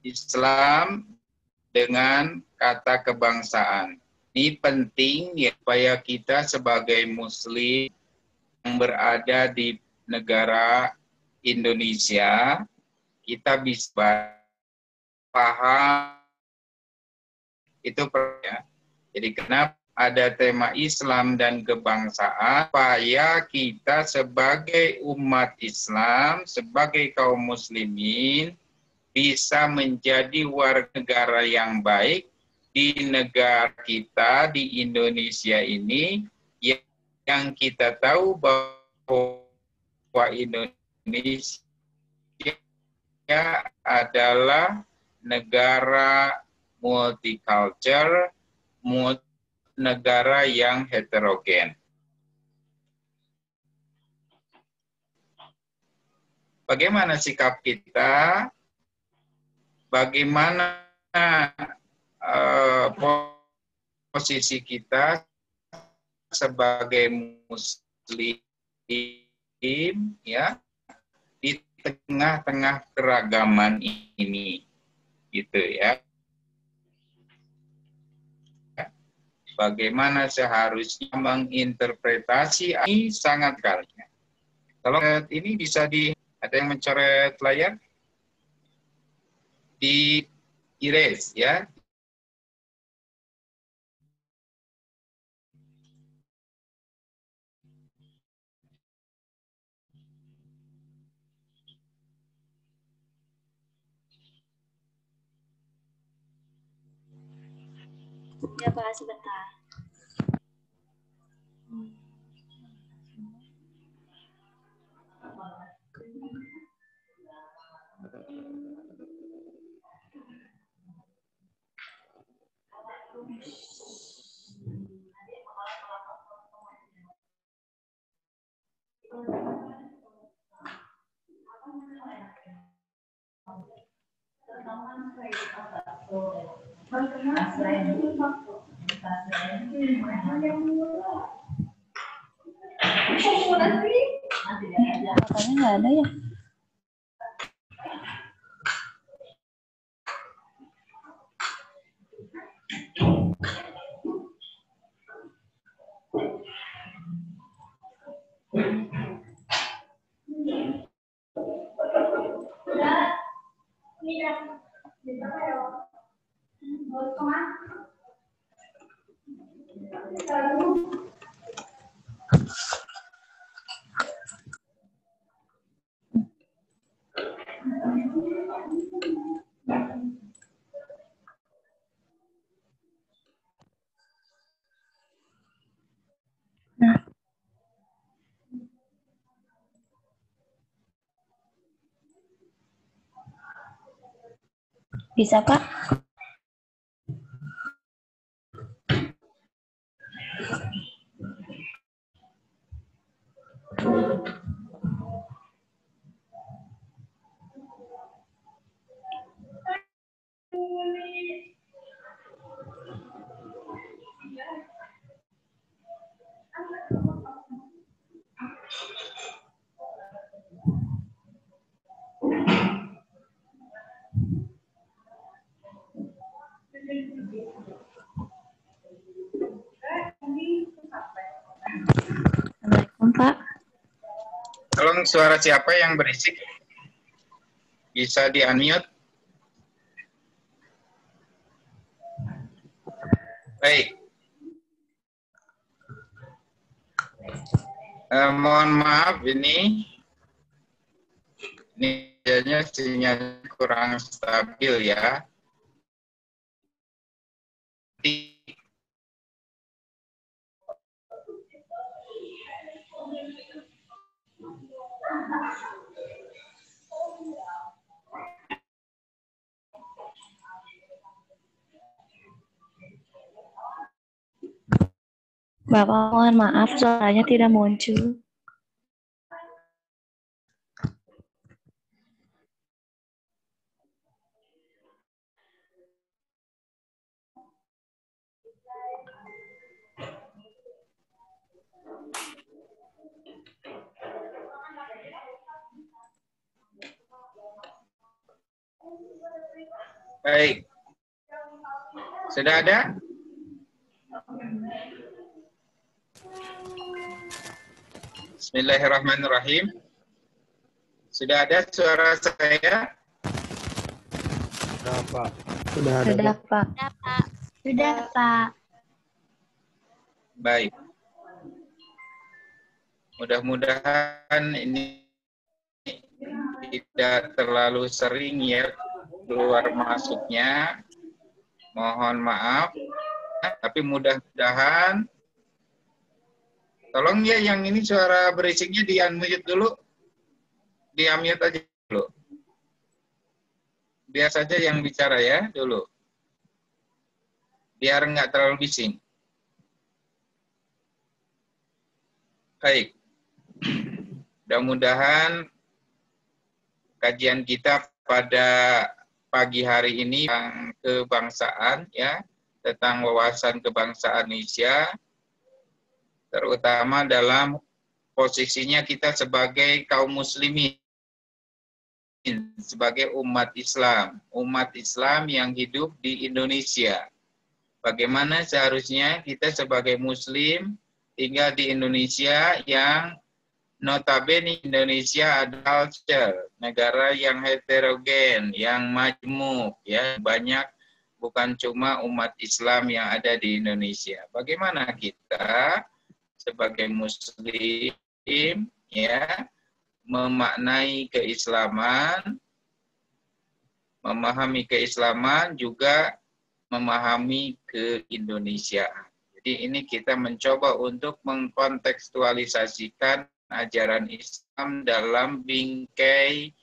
Islam dengan kata kebangsaan. Ini penting ya, supaya kita sebagai Muslim yang berada di negara Indonesia, kita bisa paham itu ya. Jadi kenapa ada tema Islam dan kebangsaan, supaya kita sebagai umat Islam, sebagai kaum muslimin, bisa menjadi warga negara yang baik di negara kita, di Indonesia ini, yang kita tahu bahwa Indonesia adalah negara multicultural, negara yang heterogen. Bagaimana sikap kita? Bagaimana posisi kita sebagai Muslim, ya, di tengah-tengah keragaman ini, gitu ya. Bagaimana seharusnya menginterpretasi ini sangat kali. Kalau ini bisa ada yang mencoret layar, di erase ya. Ya Pak, sebentar. Katanya nggak ada ya? Bisa Pak? Assalamualaikum Pak. Tolong suara siapa yang berisik? Bisa di-unmute? Baik. Mohon maaf ini kayaknya sinyal kurang stabil ya. Bapak mohon maaf suaranya tidak muncul. Baik. Sudah ada? Bismillahirrahmanirrahim. Sudah ada suara saya? Sudah, Pak. Sudah ada, Sudah, Pak. Pak. Sudah, Pak. Baik. Mudah-mudahan ini tidak terlalu sering ya keluar masuknya. Mohon maaf. Tapi mudah-mudahan tolong ya yang ini suara berisiknya di-unmute dulu. Di-unmute aja dulu. Biar saja yang bicara ya dulu. Biar nggak terlalu bising. Baik. Mudah-mudahan kajian kita pada pagi hari ini tentang kebangsaan ya, tentang wawasan kebangsaan Indonesia, terutama dalam posisinya kita sebagai kaum muslimin, sebagai umat Islam yang hidup di Indonesia. Bagaimana seharusnya kita sebagai muslim tinggal di Indonesia yang notabene Indonesia adalah negara yang heterogen, yang majmuk, ya banyak, bukan cuma umat Islam yang ada di Indonesia. Bagaimana kita sebagai muslim ya memaknai keislaman, memahami keislaman juga memahami keindonesiaan. Jadi ini kita mencoba untuk mengkontekstualisasikan ajaran Islam dalam bingkai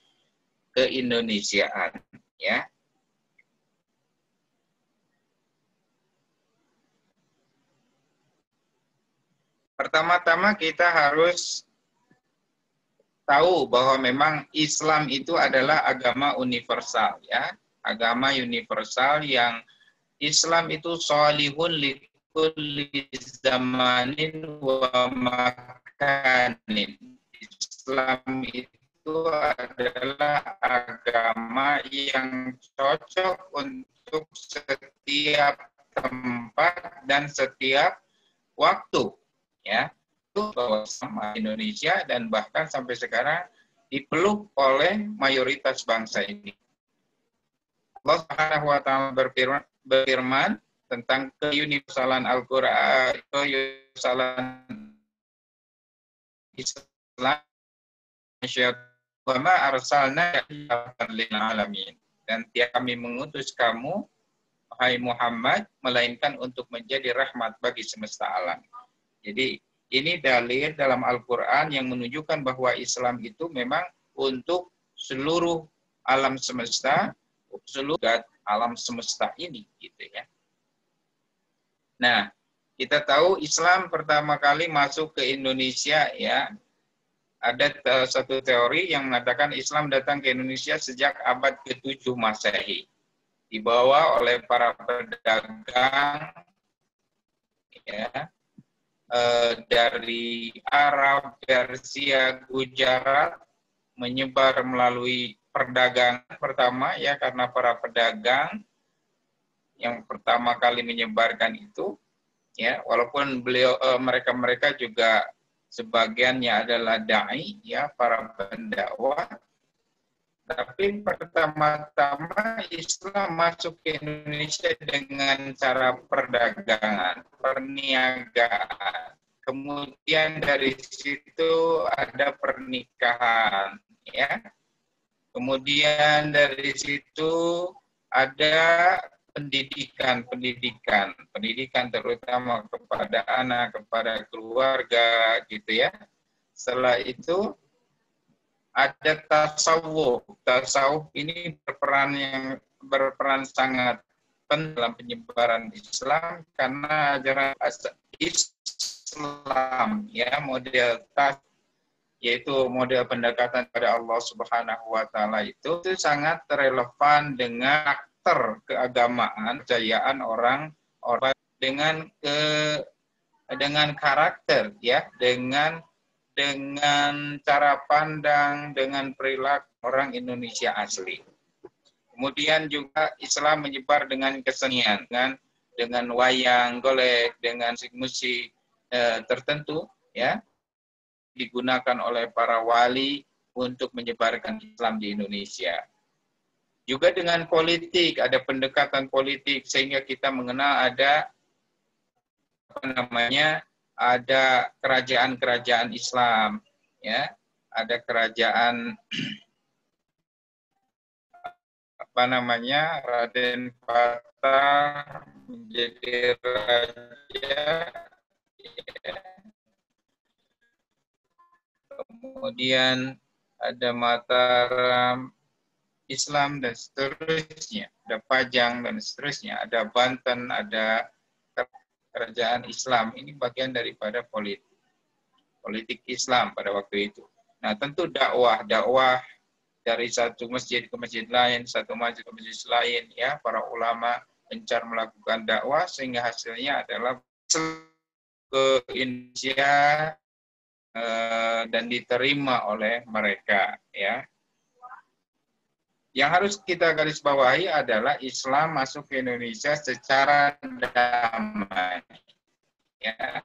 keindonesiaan, ya. Pertama-tama kita harus tahu bahwa memang Islam itu adalah agama universal, ya. Agama universal yang Islam itu sholihun likulli zamanin wa makanin. Islam itu adalah agama yang cocok untuk setiap tempat dan setiap waktu, ya. Itu bahwa sama Indonesia dan bahkan sampai sekarang dipeluk oleh mayoritas bangsa ini. Allah Subhanahu wa taala berfirman tentang keuniversalan Al-Qur'an, keuniversalan Islam, wa ma arsalna lil alamin. Dan tiada kami mengutus kamu, wahai Muhammad, melainkan untuk menjadi rahmat bagi semesta alam. Jadi ini dalil dalam Al-Qur'an yang menunjukkan bahwa Islam itu memang untuk seluruh alam semesta, seluruh alam semesta ini, gitu ya. Nah, kita tahu Islam pertama kali masuk ke Indonesia, ya. Ada satu teori yang mengatakan Islam datang ke Indonesia sejak abad ke-7 Masehi. Dibawa oleh para pedagang, ya, dari Arab, Persia, Gujarat, menyebar melalui perdagangan pertama, ya, karena para pedagang yang pertama kali menyebarkan itu, ya, walaupun mereka juga sebagiannya adalah dai, ya, para pendakwah, tapi pertama-tama Islam masuk ke Indonesia dengan cara perdagangan, perniagaan. Kemudian dari situ ada pernikahan, ya. Kemudian dari situ ada pendidikan terutama kepada anak, kepada keluarga, gitu ya. Setelah itu ada tasawuf. Tasawuf ini berperan sangat penting dalam penyebaran Islam karena ajaran Islam, ya, model yaitu model pendekatan pada Allah Subhanahu wa taala itu sangat relevan dengan karakter keagamaan, kepercayaan orang dengan karakter, ya, dengan cara pandang, dengan perilaku orang Indonesia asli. Kemudian juga Islam menyebar dengan kesenian, dengan wayang, golek, dengan musik tertentu, ya, digunakan oleh para wali untuk menyebarkan Islam di Indonesia. Juga dengan politik, ada pendekatan politik sehingga kita mengenal ada ada kerajaan-kerajaan Islam, ya, ada kerajaan Raden Patah menjadi raja, ya. Kemudian ada Mataram Islam dan seterusnya, ada Pajang dan seterusnya, ada Banten, ada kerajaan Islam. Ini bagian daripada politik Islam pada waktu itu. Nah, tentu dakwah dari satu masjid ke masjid lain, satu masjid ke masjid lain, ya, para ulama gencar melakukan dakwah sehingga hasilnya adalah ke Indonesia dan diterima oleh mereka, ya. Yang harus kita garis bawahi adalah Islam masuk ke Indonesia secara damai, ya.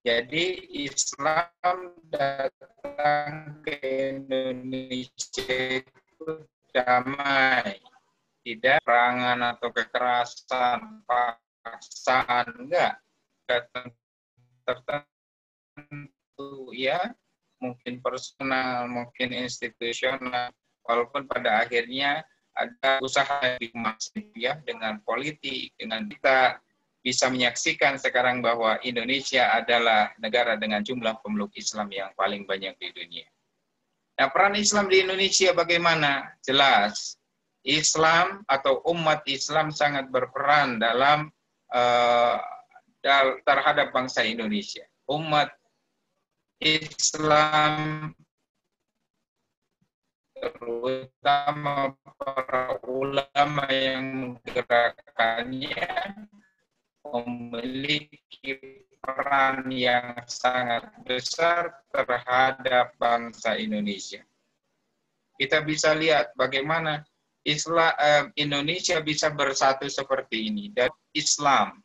Jadi Islam datang ke Indonesia itu damai, tidak perangan atau kekerasan, paksaan, enggak. Tertentu, ya, mungkin personal, mungkin institusional, walaupun pada akhirnya ada usaha yang masif, ya, dengan politik, dengan kita bisa menyaksikan sekarang bahwa Indonesia adalah negara dengan jumlah pemeluk Islam yang paling banyak di dunia. Nah, peran Islam di Indonesia bagaimana? Jelas, Islam atau umat Islam sangat berperan dalam terhadap bangsa Indonesia. Umat Islam, terutama para ulama yang menggerakkannya, memiliki peran yang sangat besar terhadap bangsa Indonesia. Kita bisa lihat bagaimana Indonesia bisa bersatu seperti ini. Dan Islam,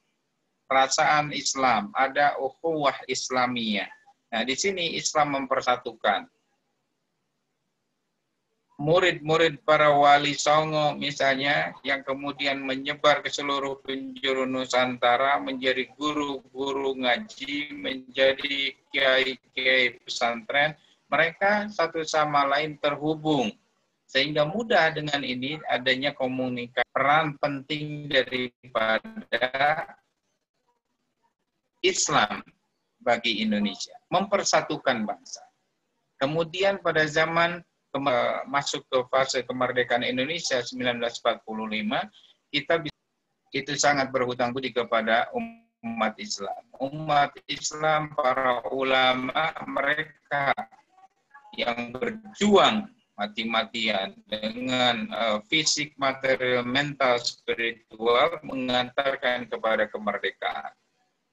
perasaan Islam, ada ukhuwah Islamiyah. Nah, di sini Islam mempersatukan. Murid-murid para wali songo misalnya yang kemudian menyebar ke seluruh penjuru Nusantara, menjadi guru-guru ngaji, menjadi kiai-kiai pesantren, mereka satu sama lain terhubung. Sehingga mudah dengan ini adanya komunikasi. Peran penting daripada Islam bagi Indonesia, mempersatukan bangsa. Kemudian pada zaman masuk ke fase kemerdekaan Indonesia 1945, kita itu sangat berhutang budi kepada umat Islam. Umat Islam, para ulama, mereka yang berjuang mati-matian dengan fisik, material, mental, spiritual, mengantarkan kepada kemerdekaan.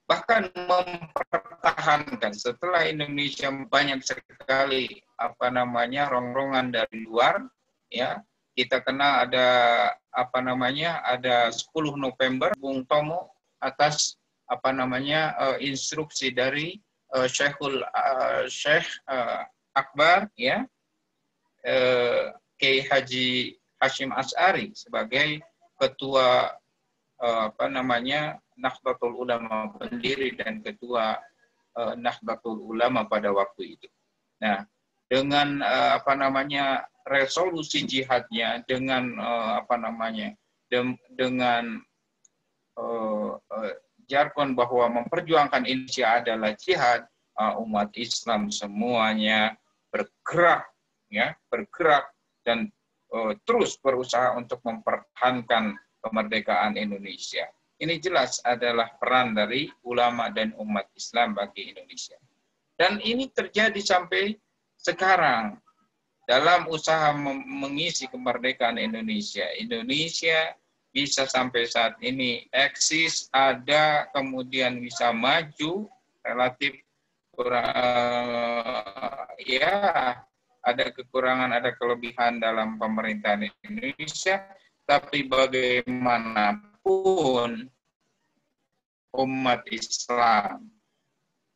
Bahkan mempertahankan setelah Indonesia banyak sekali rongrongan dari luar, ya, kita kenal ada ada 10 November Bung Tomo atas instruksi dari Syekh Akbar, ya, Kiai Haji Hashim Asy'ari sebagai ketua Nahdlatul Ulama, pendiri dan ketua Nahdlatul Ulama pada waktu itu. Nah, dengan resolusi jihadnya, dengan dengan jargon bahwa memperjuangkan Indonesia adalah jihad, umat Islam semuanya bergerak dan terus berusaha untuk mempertahankan kemerdekaan Indonesia. Ini jelas adalah peran dari ulama dan umat Islam bagi Indonesia. Dan ini terjadi sampai sekarang dalam usaha mengisi kemerdekaan Indonesia. Indonesia bisa sampai saat ini eksis, ada, kemudian bisa maju relatif ada kekurangan, ada kelebihan dalam pemerintahan Indonesia, tapi bagaimanapun umat Islam,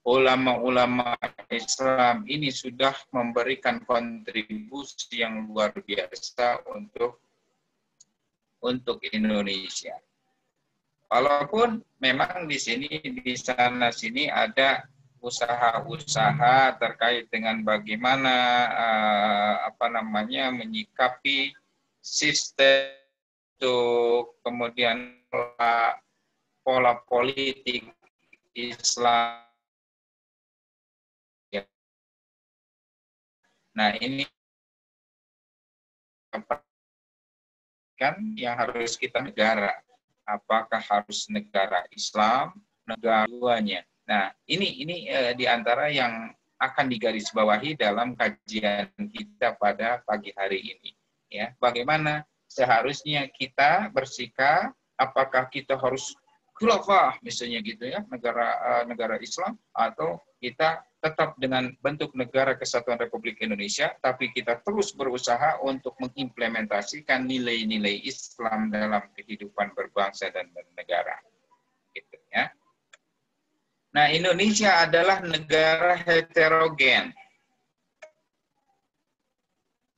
ulama-ulama Islam ini sudah memberikan kontribusi yang luar biasa untuk Indonesia. Walaupun memang di sana sini ada usaha-usaha terkait dengan bagaimana menyikapi sistem untuk kemudian pola politik Islam. Nah, ini kan yang harus kita negara. Apakah harus negara Islam, negara duanya? Nah, ini di antara yang akan digarisbawahi dalam kajian kita pada pagi hari ini. Ya, bagaimana seharusnya kita bersikap? Apakah kita harus khilafah misalnya gitu ya, negara Islam, atau kita tetap dengan bentuk negara kesatuan Republik Indonesia, tapi kita terus berusaha untuk mengimplementasikan nilai-nilai Islam dalam kehidupan berbangsa dan bernegara. Gitu ya. Nah, Indonesia adalah negara heterogen,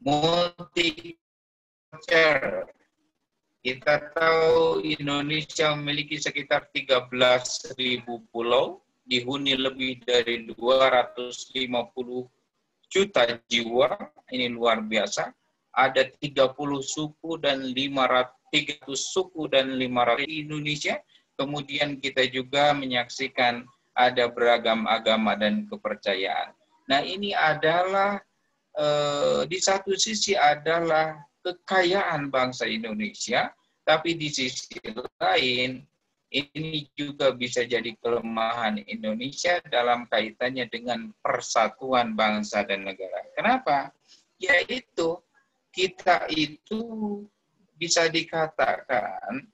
multi-culture. Kita tahu Indonesia memiliki sekitar 13.000 pulau, dihuni lebih dari 250 juta jiwa, ini luar biasa. Ada 30 suku dan 500 suku dan 500 di Indonesia. Kemudian kita juga menyaksikan ada beragam agama dan kepercayaan. Nah, ini adalah di satu sisi adalah kekayaan bangsa Indonesia, tapi di sisi lain ini juga bisa jadi kelemahan Indonesia dalam kaitannya dengan persatuan bangsa dan negara. Kenapa? Yaitu kita itu bisa dikatakan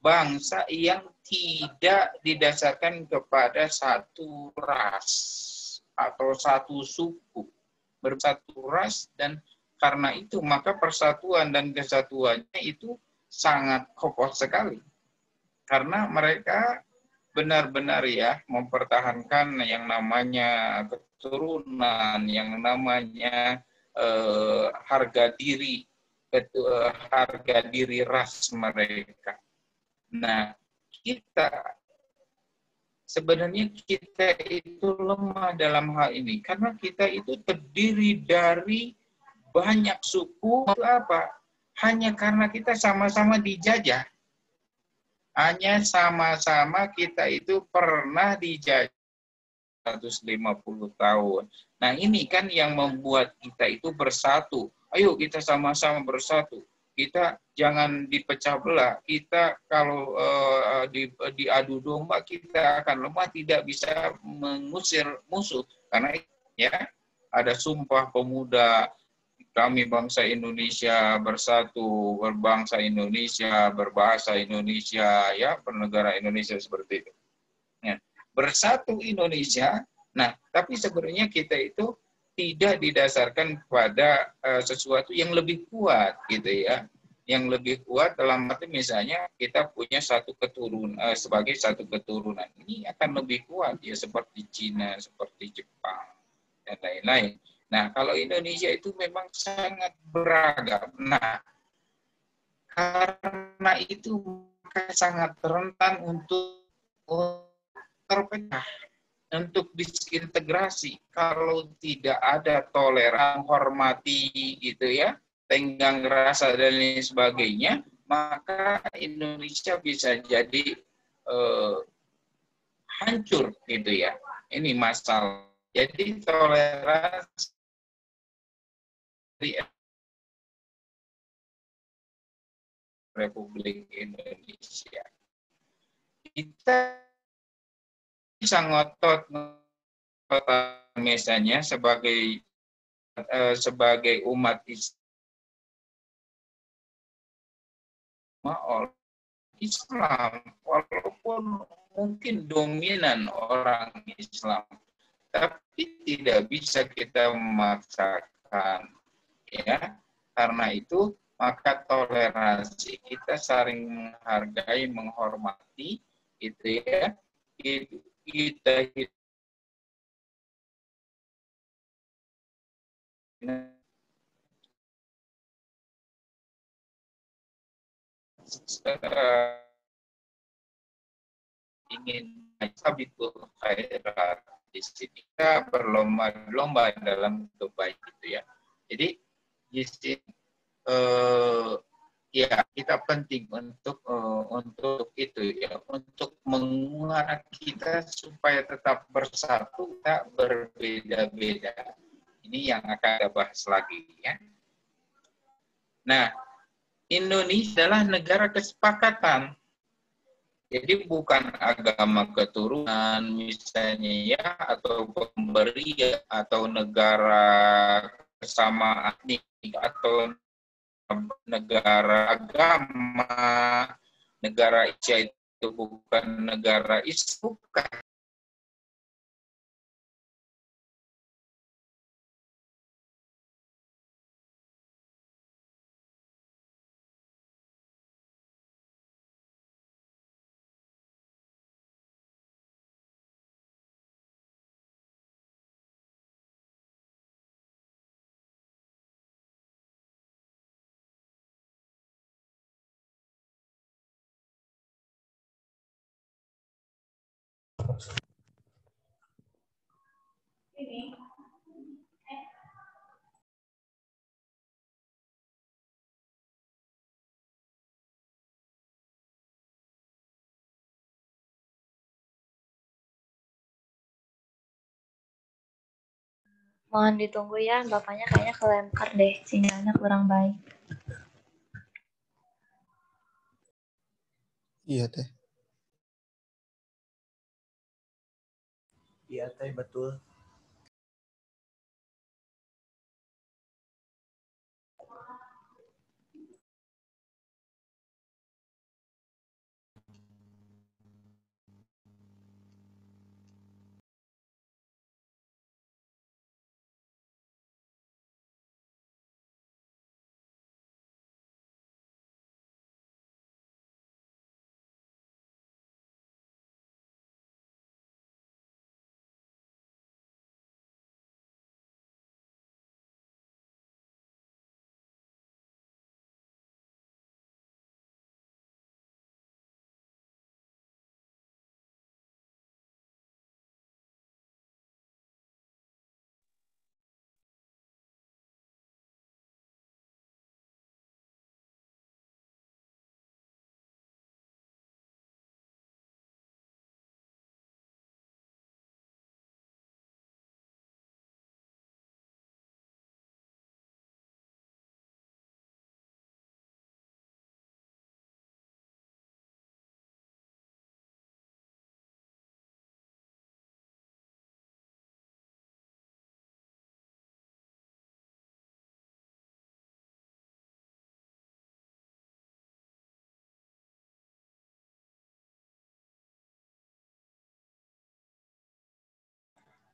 bangsa yang tidak didasarkan kepada satu ras atau satu suku, bersatu ras, dan karena itu maka persatuan dan kesatuannya itu sangat kokoh sekali. Karena mereka benar-benar ya mempertahankan yang namanya keturunan, yang namanya harga diri ras mereka. Nah, sebenarnya kita itu lemah dalam hal ini karena kita itu terdiri dari banyak suku. Itu apa? Hanya karena kita sama-sama dijajah. Hanya sama-sama kita itu pernah dijajah 150 tahun. Nah, ini kan yang membuat kita itu bersatu. Ayo kita sama-sama bersatu. Kita jangan dipecah belah. Kita kalau diadu domba kita akan lemah, tidak bisa mengusir musuh. Karena ya ada Sumpah Pemuda, kami bangsa Indonesia bersatu, berbangsa Indonesia, berbahasa Indonesia, ya, bernegara Indonesia seperti itu. Ya, bersatu Indonesia. Nah, tapi sebenarnya kita itu tidak didasarkan pada sesuatu yang lebih kuat, gitu ya. Yang lebih kuat dalam arti misalnya kita punya satu keturunan sebagai satu keturunan ini akan lebih kuat ya, seperti Cina, seperti Jepang dan lain-lain. Nah, kalau Indonesia itu memang sangat beragam. Nah, karena itu sangat rentan untuk terpecah, untuk disintegrasi. Kalau tidak ada toleran, hormati gitu ya, tenggang rasa dan lain sebagainya, maka Indonesia bisa jadi hancur gitu ya. Ini masalah. Jadi toleransi Republik Indonesia. Kita bisa ngotot misalnya sebagai umat Islam, walaupun mungkin dominan orang Islam, tapi tidak bisa kita memaksakan ya. Karena itu maka toleransi, kita saling menghargai, menghormati, itu ya. Kita ingin sabitul khairat, di sini kita berlomba-lomba dalam kebaikan gitu ya. Jadi di sini ya kita penting untuk itu ya, untuk menguatkan kita supaya tetap bersatu, tak berbeda-beda. Ini yang akan kita bahas lagi ya. Nah, Indonesia adalah negara kesepakatan. Jadi bukan agama keturunan misalnya ya, atau pemberi atau negara kesamaan atau negara agama, negara Islam itu bukan negara Islam, bukan. Mohon ditunggu ya, bapaknya kayaknya kelempar deh, sinyalnya kurang baik. Iya teh. Iya teh, betul.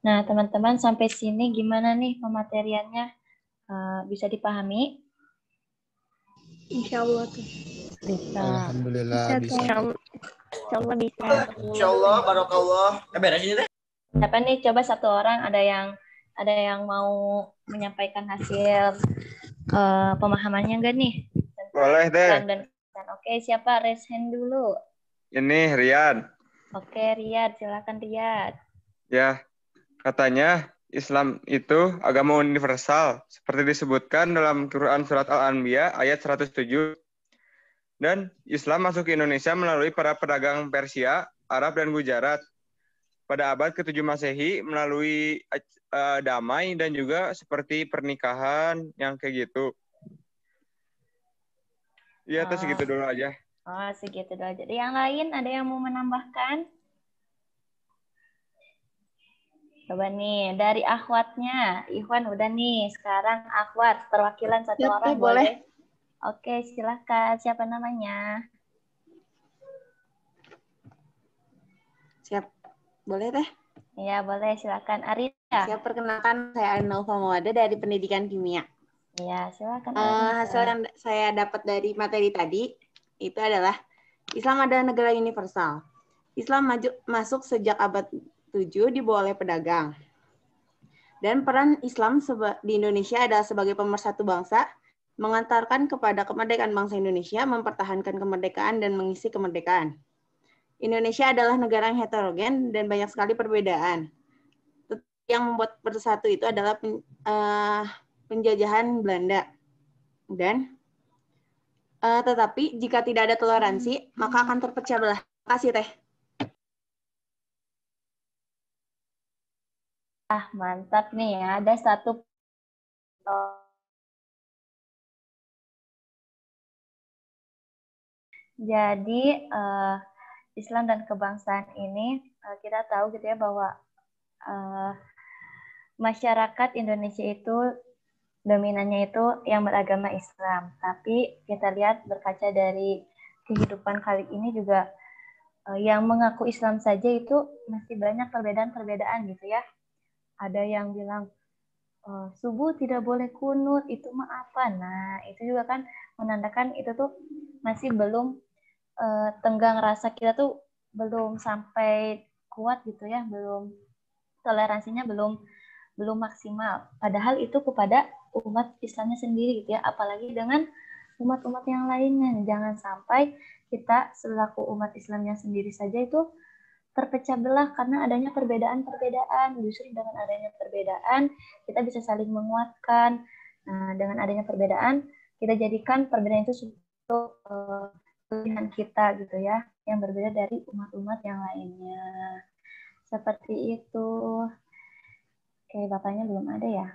Nah, teman-teman sampai sini gimana nih pemateriannya? Bisa dipahami? Insya Allah tuh. Bisa. Alhamdulillah bisa. Insya Allah bisa. Insya Allah, barokallah. Beres ini teh. Siapa nih? Coba satu orang ada yang mau menyampaikan hasil pemahamannya enggak nih? Boleh deh. Oke, siapa? Raise hand dulu. Ini Rian. Oke, Riyad. Silakan Riyad. Ya, katanya Islam itu agama universal seperti disebutkan dalam Quran surat Al-Anbiya ayat 107. Dan Islam masuk ke Indonesia melalui para pedagang Persia, Arab, dan Gujarat pada abad ke-7 Masehi melalui damai dan juga seperti pernikahan yang kayak gitu. Iya, terus segitu dulu aja. Oh, segitu dulu aja. Yang lain ada yang mau menambahkan? Coba nih, dari akhwatnya. Ikhwan udah nih, sekarang akhwat, perwakilan satu Ya, orang boleh. Oke, silakan. Siapa namanya? Siap. Boleh teh? Iya, boleh. Silakan. Arita. Siap, perkenalkan saya Arina Ufamawada dari Pendidikan Kimia. Ya, silakan Arisa. Hasil yang saya dapat dari materi tadi itu adalah Islam adalah negara universal. Islam masuk sejak abad 7 dibawa oleh pedagang. Dan peran Islam di Indonesia adalah sebagai pemersatu bangsa, mengantarkan kepada kemerdekaan bangsa Indonesia, mempertahankan kemerdekaan dan mengisi kemerdekaan. Indonesia adalah negara yang heterogen dan banyak sekali perbedaan. Yang membuat bersatu itu adalah penjajahan Belanda. Dan tetapi jika tidak ada toleransi, maka akan terpecah belah. Terima kasih, Teh. Mantap nih ya. Ada satu jadi Islam dan kebangsaan ini kita tahu gitu ya bahwa masyarakat Indonesia itu dominannya itu yang beragama Islam. Tapi kita lihat berkaca dari kehidupan kali ini juga yang mengaku Islam saja itu masih banyak perbedaan-perbedaan gitu ya. Ada yang bilang subuh tidak boleh kunut, itu mah apa? Nah, itu juga kan menandakan itu tuh masih belum tenggang rasa kita tuh belum sampai kuat gitu ya, belum toleransinya belum maksimal. Padahal itu kepada umat Islamnya sendiri gitu ya, apalagi dengan umat-umat yang lainnya. Jangan sampai kita selaku umat Islamnya sendiri saja itu terpecah belah karena adanya perbedaan-perbedaan. Justru dengan adanya perbedaan kita bisa saling menguatkan. Nah, dengan adanya perbedaan kita jadikan perbedaan itu suatu pilihan kita gitu ya, yang berbeda dari umat-umat yang lainnya. Seperti itu. Oke, Bapaknya belum ada ya.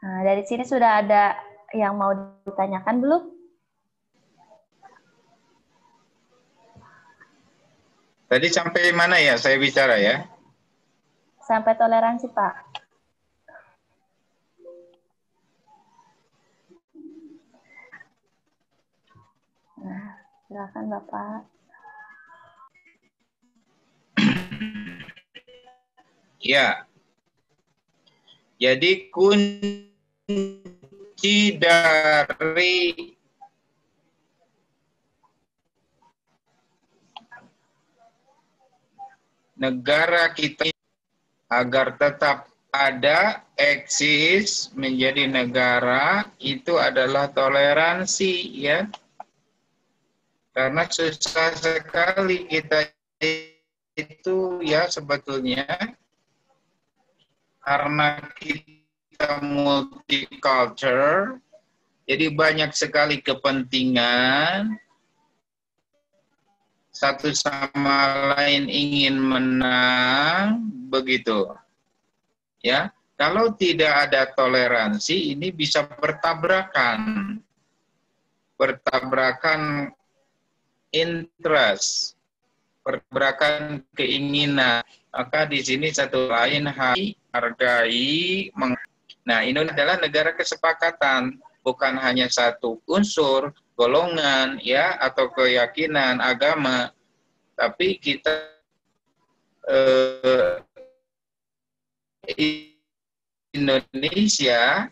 Nah, dari sini sudah ada yang mau ditanyakan belum? Tadi sampai mana ya saya bicara ya? Sampai toleransi, Pak. Nah, silakan Bapak. Ya. Jadi kunci dari negara kita agar tetap ada, eksis, menjadi negara, itu adalah toleransi, ya. Karena susah sekali kita itu ya sebetulnya, karena kita multicultural, jadi banyak sekali kepentingan, satu sama lain ingin menang, begitu. Ya, kalau tidak ada toleransi, ini bisa bertabrakan interest, bertabrakan keinginan. Maka di sini satu lain hargai. Nah, ini adalah negara kesepakatan, bukan hanya satu unsur, golongan, ya, atau keyakinan agama, tapi kita Indonesia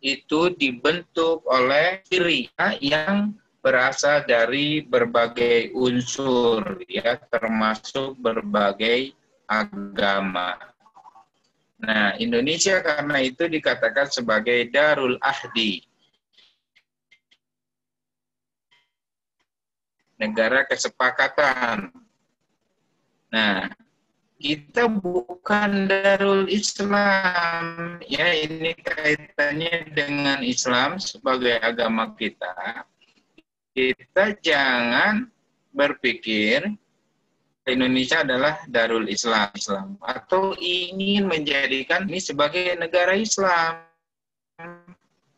itu dibentuk oleh diri yang berasal dari berbagai unsur, ya, termasuk berbagai agama. Nah, Indonesia karena itu dikatakan sebagai Darul Ahdi, negara kesepakatan. Nah, kita bukan Darul Islam, ya, ini kaitannya dengan Islam sebagai agama kita. Kita jangan berpikir Indonesia adalah Darul Islam atau ingin menjadikan ini sebagai negara Islam.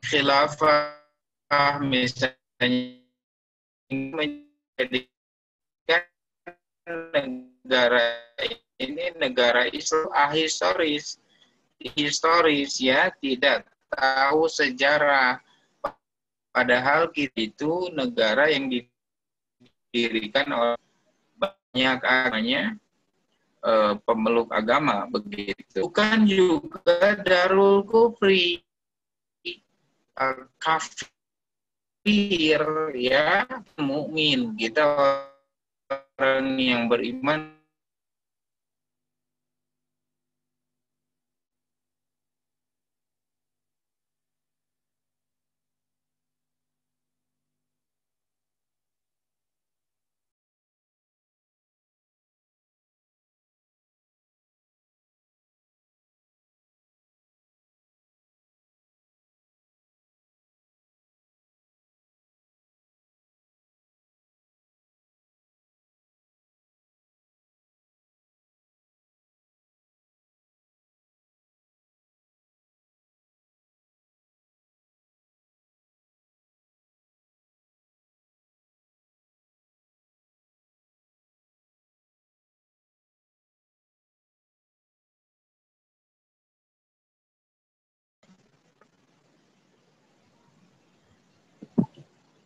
Khilafah misalnya menjadikan negara ini negara Islam historis, ya, tidak tahu sejarah. Padahal kita itu negara yang didirikan oleh banyak agamanya, pemeluk agama begitu. Bukan juga darul kufri, kafir, ya, mukmin. Kita orang yang beriman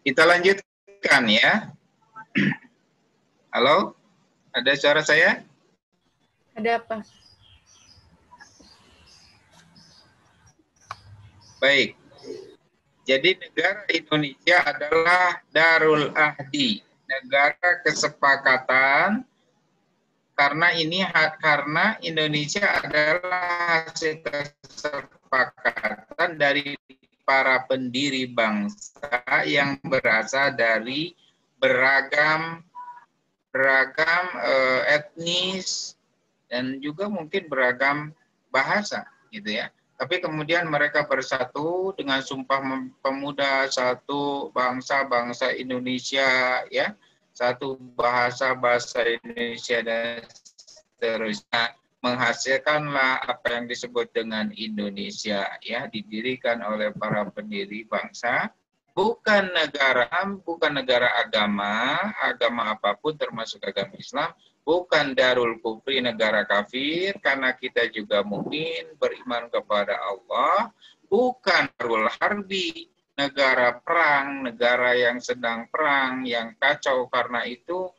kita lanjutkan ya. Halo, ada suara saya? Ada apa? Baik. Jadi negara Indonesia adalah Darul Ahdi, negara kesepakatan, karena Indonesia adalah hasil kesepakatan dari para pendiri bangsa yang berasal dari beragam etnis dan juga mungkin beragam bahasa, gitu ya. Tapi kemudian mereka bersatu dengan Sumpah Pemuda, satu bangsa Indonesia, ya, satu bahasa Indonesia, dan seterusnya. Menghasilkanlah apa yang disebut dengan Indonesia, ya, didirikan oleh para pendiri bangsa, bukan negara agama apapun termasuk agama Islam, bukan darul kufri, negara kafir, karena kita juga mukmin beriman kepada Allah, bukan darul harbi, negara perang, negara yang sedang perang, yang kacau. Karena itu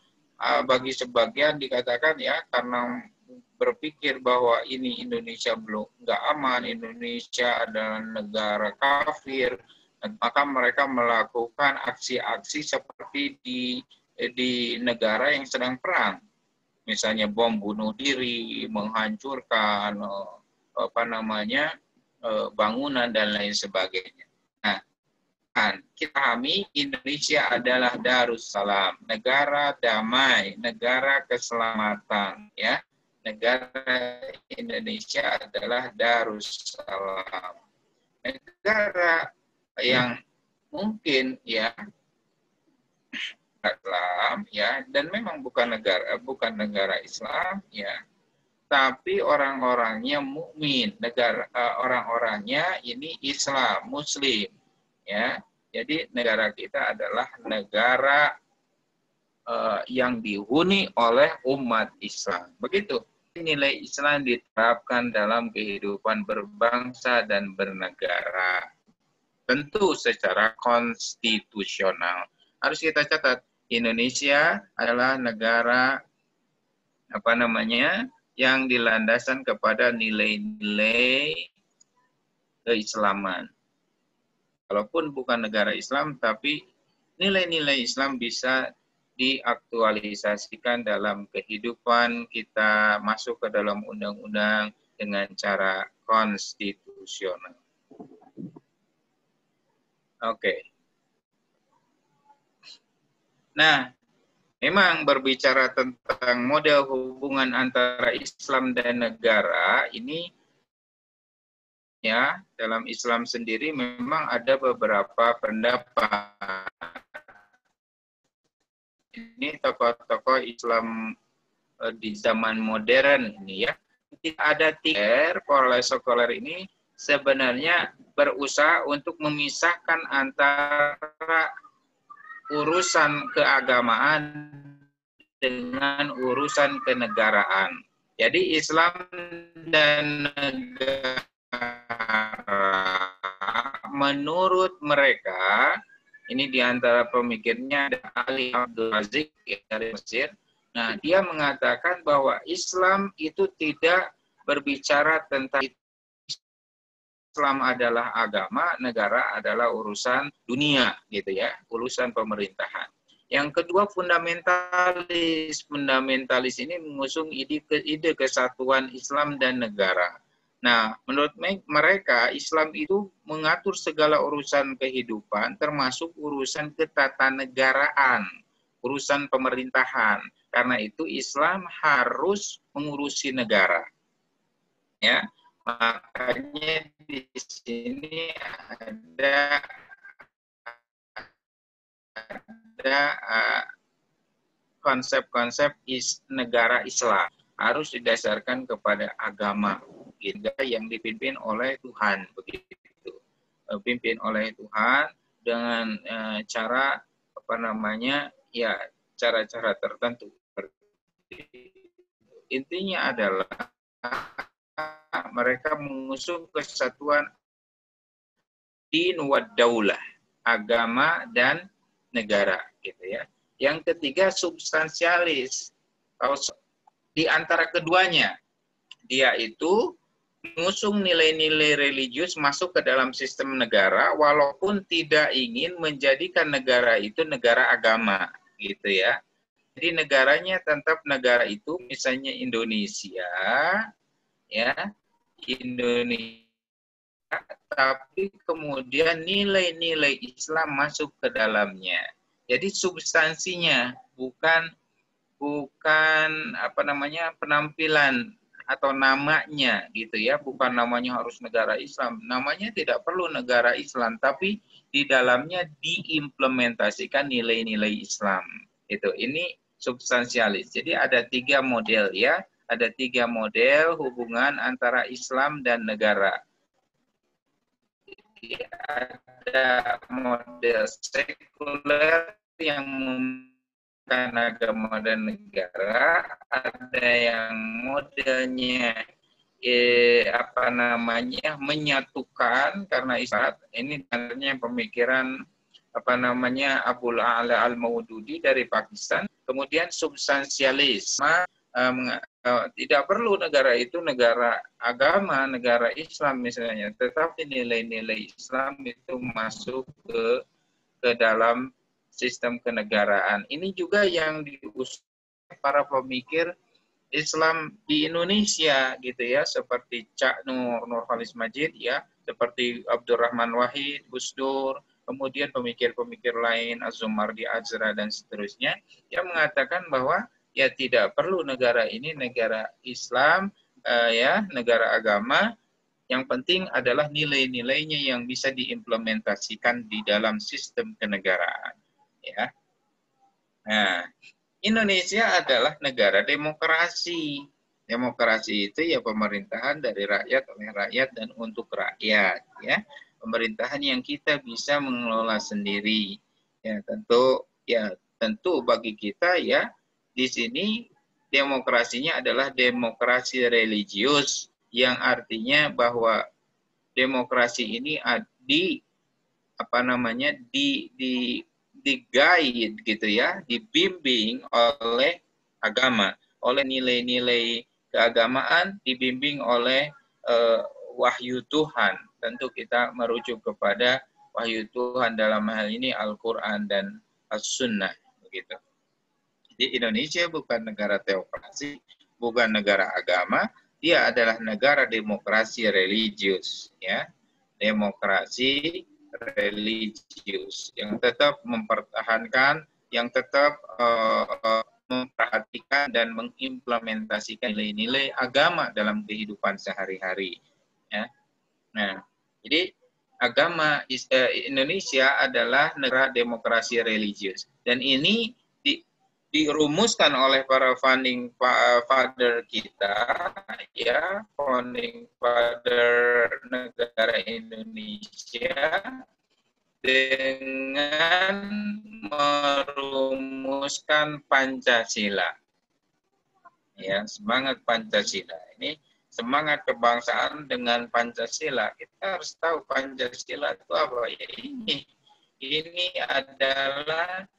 bagi sebagian dikatakan, ya, karena berpikir bahwa ini Indonesia belum nggak aman, Indonesia adalah negara kafir, maka mereka melakukan aksi-aksi seperti di negara yang sedang perang, misalnya bom bunuh diri, menghancurkan bangunan dan lain sebagainya. Nah, kita pahami Indonesia adalah Darussalam, negara damai, negara keselamatan, ya. Negara Indonesia adalah Darussalam, negara yang mungkin, ya, Islam, ya, dan memang bukan negara Islam, ya, tapi orang-orangnya mukmin, orang-orangnya ini Islam, Muslim, ya. Jadi negara kita adalah negara yang dihuni oleh umat Islam. Begitu nilai Islam diterapkan dalam kehidupan berbangsa dan bernegara. Tentu secara konstitusional. Harus kita catat, Indonesia adalah negara yang dilandaskan kepada nilai-nilai keislaman. Walaupun bukan negara Islam, tapi nilai-nilai Islam bisa diaktualisasikan dalam kehidupan kita, masuk ke dalam undang-undang dengan cara konstitusional. Oke. Nah, memang berbicara tentang model hubungan antara Islam dan negara ini, ya, dalam Islam sendiri memang ada beberapa pendapat. Ini tokoh-tokoh Islam di zaman modern ini, ya. Tidak ada para scholar ini sebenarnya berusaha untuk memisahkan antara urusan keagamaan dengan urusan kenegaraan. Jadi Islam dan negara menurut mereka, ini diantara pemikirnya ada Ali Abdul Aziz dari Mesir, Nah, dia mengatakan bahwa Islam itu tidak berbicara tentang Islam adalah agama, negara adalah urusan dunia, gitu ya, urusan pemerintahan. Yang kedua, fundamentalis. Fundamentalis ini mengusung ide kesatuan Islam dan negara. Nah, menurut mereka, Islam itu mengatur segala urusan kehidupan, termasuk urusan ketatanegaraan, urusan pemerintahan. Karena itu Islam harus mengurusi negara. Ya, makanya di sini ada konsep-konsep negara Islam harus didasarkan kepada agama yang dipimpin oleh Tuhan, begitu, pimpin oleh Tuhan dengan cara ya cara-cara tertentu. Intinya adalah mereka mengusung kesatuan din wa daulah, agama dan negara, gitu ya. Yang ketiga, substansialis. Di antara keduanya, dia itu mengusung nilai-nilai religius masuk ke dalam sistem negara, walaupun tidak ingin menjadikan negara itu negara agama, gitu ya. Jadi negaranya tetap negara itu, misalnya Indonesia, ya, Indonesia, tapi kemudian nilai-nilai Islam masuk ke dalamnya. Jadi substansinya bukan penampilan atau namanya, gitu ya, bukan namanya harus negara Islam. Namanya tidak perlu negara Islam, tapi di dalamnya diimplementasikan nilai-nilai Islam. Ini substansialis. Jadi ada 3 model, ya. Ada 3 model hubungan antara Islam dan negara. Ada model sekuler yang bukan agama dan negara, ada yang modelnya menyatukan, karena Islam ini sebenarnya pemikiran Abul A'la Al-Maududi dari Pakistan. Kemudian substansialis, tidak perlu negara itu negara agama, negara Islam misalnya, tetapi nilai-nilai Islam itu masuk ke dalam sistem kenegaraan. Ini juga yang diusul para pemikir Islam di Indonesia, gitu ya, seperti Cak Nurholis Majid, ya, seperti Abdurrahman Wahid, Gus Dur, kemudian pemikir-pemikir lain, Az-Zumardi Azra dan seterusnya, yang mengatakan bahwa ya tidak perlu negara ini negara Islam, ya, negara agama. Yang penting adalah nilai-nilainya yang bisa diimplementasikan di dalam sistem kenegaraan, ya. Nah, Indonesia adalah negara demokrasi. Demokrasi itu ya pemerintahan dari rakyat, oleh rakyat, dan untuk rakyat, ya. Pemerintahan yang kita bisa mengelola sendiri. Ya, tentu bagi kita, ya, di sini demokrasinya adalah demokrasi religius, yang artinya bahwa demokrasi ini di-guide, gitu ya, dibimbing oleh agama, oleh nilai-nilai keagamaan, dibimbing oleh wahyu Tuhan. Tentu kita merujuk kepada wahyu Tuhan, dalam hal ini Al-Quran dan As-Sunnah, begitu. Di Indonesia bukan negara teokrasi, bukan negara agama, dia adalah negara demokrasi religius, ya, demokrasi religius yang tetap mempertahankan, yang tetap memperhatikan dan mengimplementasikan nilai-nilai agama dalam kehidupan sehari-hari, ya. Nah, jadi agama Indonesia adalah negara demokrasi religius, dan ini dirumuskan oleh para founding father kita, ya, founding father negara Indonesia, dengan merumuskan Pancasila. Ya, semangat Pancasila. Ini semangat kebangsaan dengan Pancasila. Kita harus tahu Pancasila itu apa, ya. Ini adalah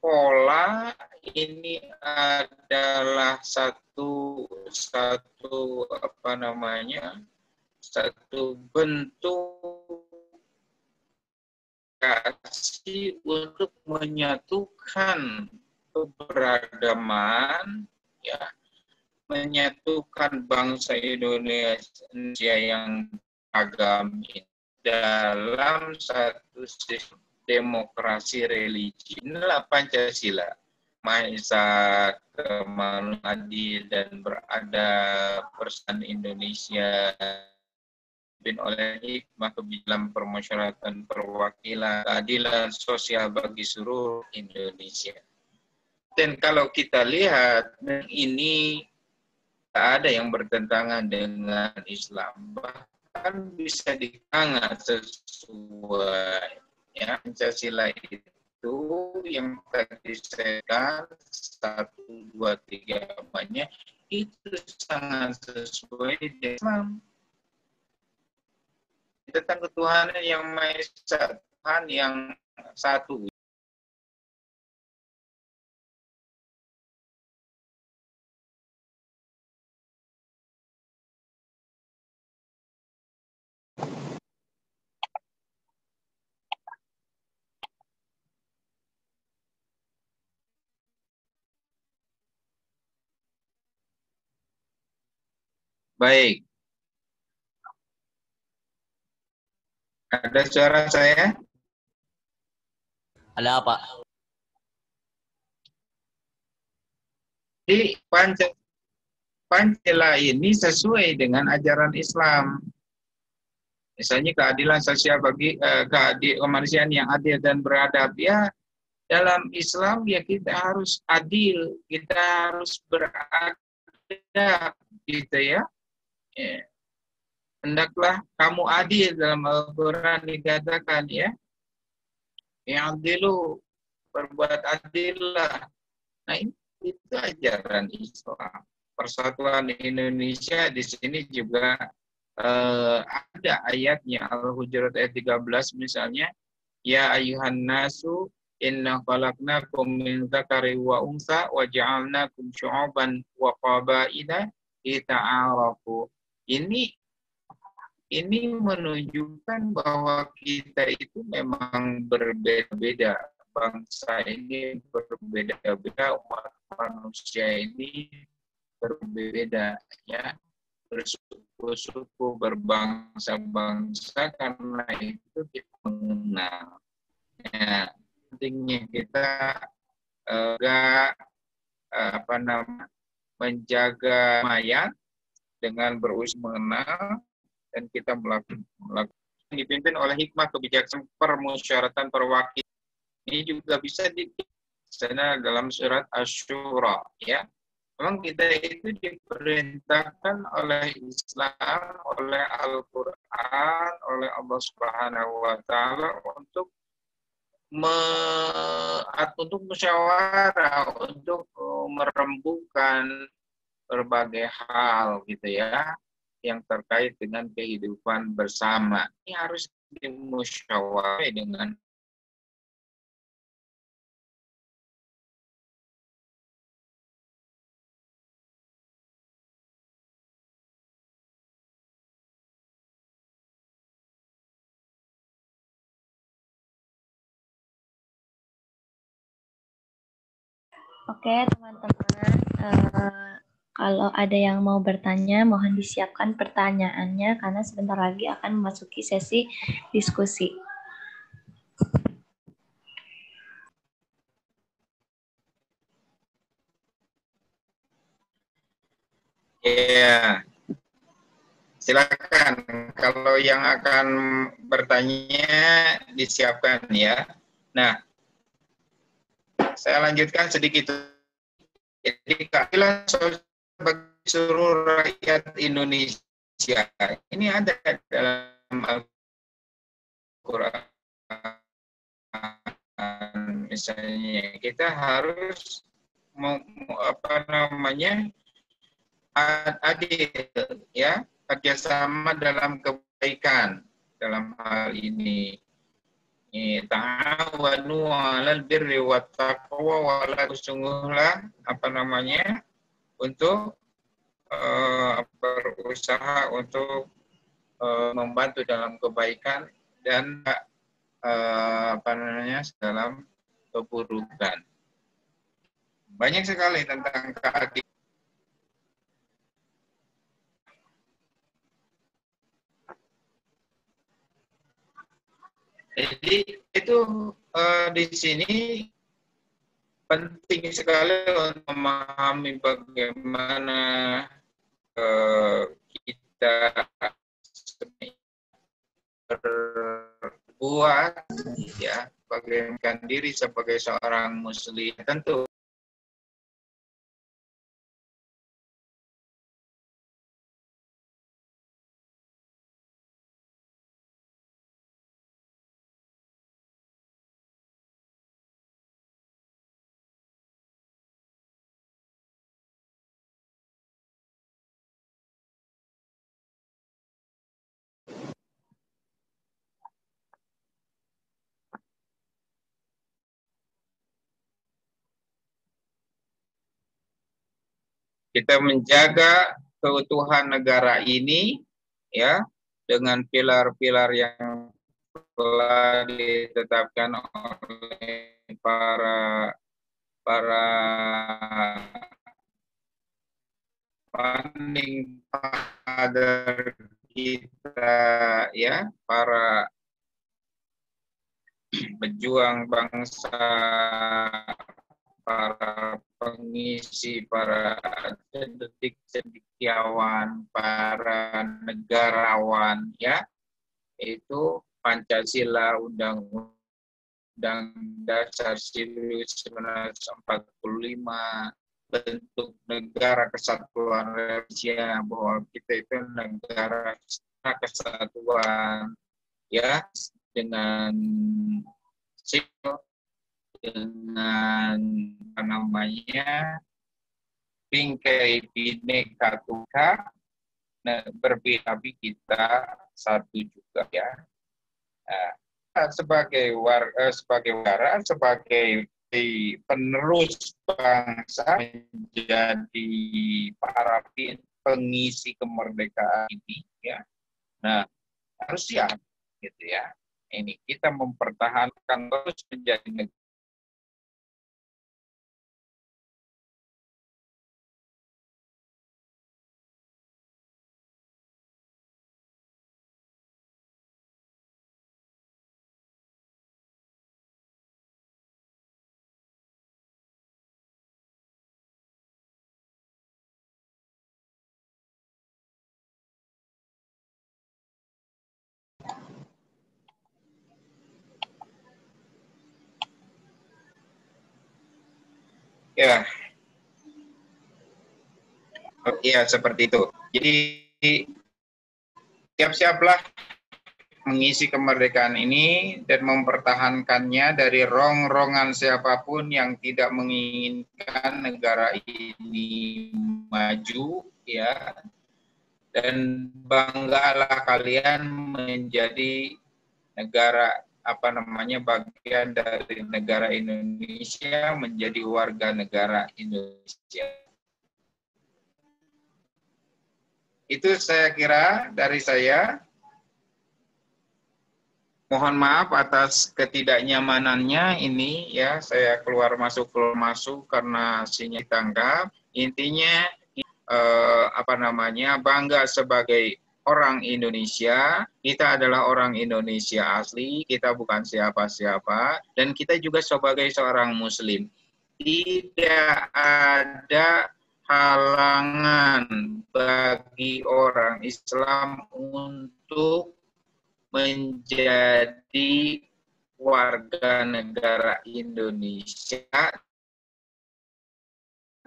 pola ini adalah satu bentuk kasih untuk menyatukan keberagaman, ya, menyatukan bangsa Indonesia yang beragam dalam satu sistem demokrasi religi. Inilah Pancasila. Maha Esa, kemanusiaan adil dan beradab, persatuan Indonesia dipimpin oleh hikmah kebijakan permusyawaratan perwakilan, keadilan sosial bagi seluruh Indonesia. Dan kalau kita lihat, ini tak ada yang bertentangan dengan Islam, bahkan bisa dianggap sesuai, ya. Pancasila itu yang tadi saya katakan 1, 2, 3 banyak itu sangat sesuai dengan Islam. Tentang ketuhanan yang Maha Esa, Tuhan yang satu. Baik. Ada suara saya? Ada apa? Jadi Pancasila ini sesuai dengan ajaran Islam. Misalnya keadilan sosial bagi kemanusiaan yang adil dan beradab. Ya, dalam Islam ya kita harus adil, kita harus beradab, gitu ya. Hendaklah kamu adil, dalam Al-Quran dikatakan, ya. Yang adilu, berbuat adillah. Nah, itu ajaran Islam. Persatuan Indonesia di sini juga ada ayatnya, Al-Hujurat ayat 13 misalnya, ya ayuhan nasu inna khalaqnakum min dzakari wa unsa wa ja'alnakum syu'uban wa qabaila lita'arafu. Ini menunjukkan bahwa kita itu memang berbeda-beda. Bangsa ini berbeda-beda, umat manusia ini berbeda, ya. Bersuku-suku, berbangsa-bangsa, karena itu kita mengenal. Ya, pentingnya kita menjaga mayat dengan berusaha mengenal, dan kita melakukan dipimpin oleh hikmah kebijaksanaan permusyawaratan perwakilan. Ini juga bisa di sana dalam surat Asy-Syura, ya. Memang kita itu diperintahkan oleh Islam, oleh Al-Quran, oleh Allah Subhanahu wa Ta'ala untuk musyawarah, untuk merembukan berbagai hal, gitu ya, yang terkait dengan kehidupan bersama. Ini harus dimusyawarahkan dengan Oke, teman-teman, kalau ada yang mau bertanya, mohon disiapkan pertanyaannya karena sebentar lagi akan memasuki sesi diskusi. ya, silakan. Kalau yang akan bertanya disiapkan, ya. Nah, saya lanjutkan sedikit. Jadi keadilan sosial bagi seluruh rakyat Indonesia ini ada dalam Al-Quran. Misalnya kita harus adil, ya, kerjasama dalam kebaikan dalam hal ini, ta'awanu 'alal birri wat taqwa wala sungguhlah untuk berusaha untuk membantu dalam kebaikan dan dalam keburukan. Banyak sekali tentang keadilan. Jadi itu di sini penting sekali untuk memahami bagaimana kita berbuat, ya, bagaimana diri sebagai seorang muslim. Tentu kita menjaga keutuhan negara ini, ya, dengan pilar-pilar yang telah ditetapkan oleh para founding father kita, ya, para pejuang bangsa, para pengisi, para cendekiawan, para negarawan, ya, itu Pancasila, Undang-Undang Dasar 1945, bentuk negara kesatuan Indonesia, bahwa kita itu negara kesatuan, ya, dengan sipil, dengan bingkai bineka tunggal, berbeda tapi kita satu juga, ya. Sebagai negara, sebagai penerus bangsa, menjadi para pengisi kemerdekaan ini, ya. Nah, harus siap, gitu, ya. Ini kita mempertahankan terus menjadi negara. Ya, ya, seperti itu. Jadi siap-siaplah mengisi kemerdekaan ini dan mempertahankannya dari rongrongan siapapun yang tidak menginginkan negara ini maju, ya. Dan banggalah kalian menjadi negara bagian dari negara Indonesia, menjadi warga negara Indonesia. Itu saya kira dari saya. Mohon maaf atas ketidaknyamanannya ini, ya, saya keluar masuk karena sinyal ditangkap. Intinya bangga sebagai orang Indonesia. Kita adalah orang Indonesia asli, kita bukan siapa-siapa, dan kita juga sebagai seorang muslim. Tidak ada halangan bagi orang Islam untuk menjadi warga negara Indonesia,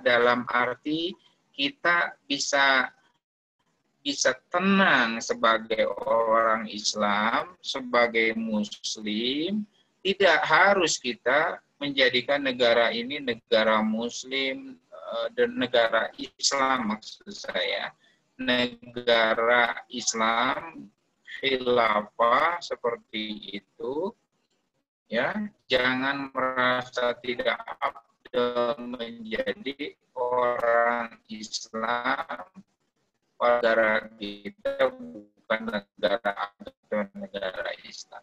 dalam arti kita bisa tenang sebagai orang Islam, sebagai muslim. Tidak harus kita menjadikan negara ini negara muslim dan negara Islam, maksud saya. Negara Islam khilafah seperti itu, Ya, jangan merasa tidak afdal menjadi orang Islam. Negara kita bukan negara atau negara Islam.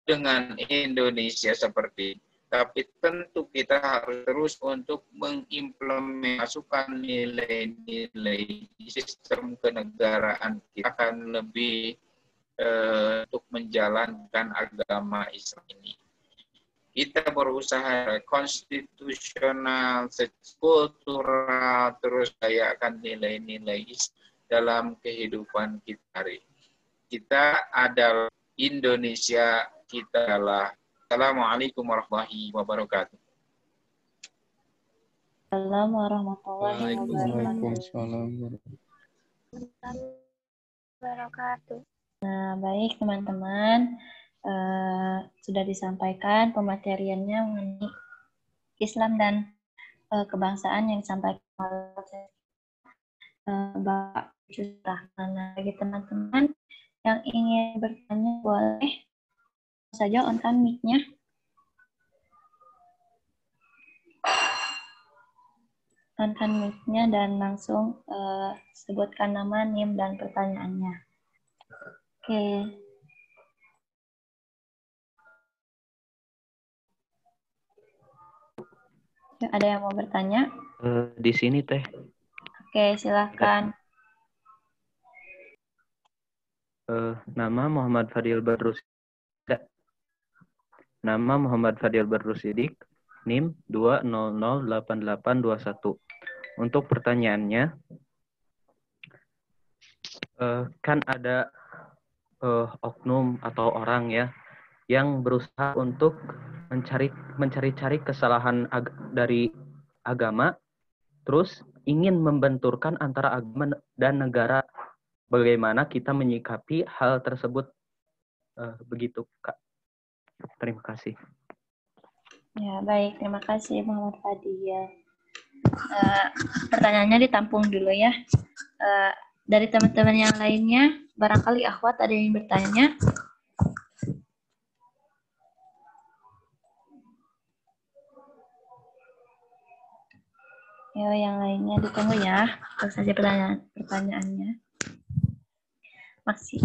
Dengan Indonesia seperti itu, tapi tentu kita harus terus untuk mengimplementasikan nilai-nilai sistem kenegaraan kita akan lebih untuk menjalankan agama Islam ini. Kita berusaha konstitusional, kultural, terus kayakan nilai-nilai dalam kehidupan kita hari. Kita adalah Indonesia, kita adalah. Assalamualaikum warahmatullahi wabarakatuh. Assalamualaikum warahmatullahi wabarakatuh. Nah, baik teman-teman, sudah disampaikan pemateriannya mengenai Islam dan kebangsaan yang disampaikan oleh Bapak Rahman. Bagi teman-teman yang ingin bertanya, boleh saja on-kan mic-nya. On-kan mic-nya dan langsung sebutkan nama, NIM, dan pertanyaannya. Oke. Ada yang mau bertanya? Di sini Teh. Oke, silahkan. Nama Muhammad Fadil Badrus. Nama Muhammad Fadil Badrusidik, NIM 2008821. Untuk pertanyaannya, kan ada oknum atau orang ya yang berusaha untuk mencari-cari kesalahan dari agama, terus ingin membenturkan antara agama dan negara. Bagaimana kita menyikapi hal tersebut? Begitu, Kak. Terima kasih. Ya, baik. Terima kasih, Muhammad Fadil. Pertanyaannya ditampung dulu ya. Dari teman-teman yang lainnya, barangkali akhwat ada yang bertanya. Yo, yang lainnya ditunggu ya. Terus saja pertanyaannya. Masih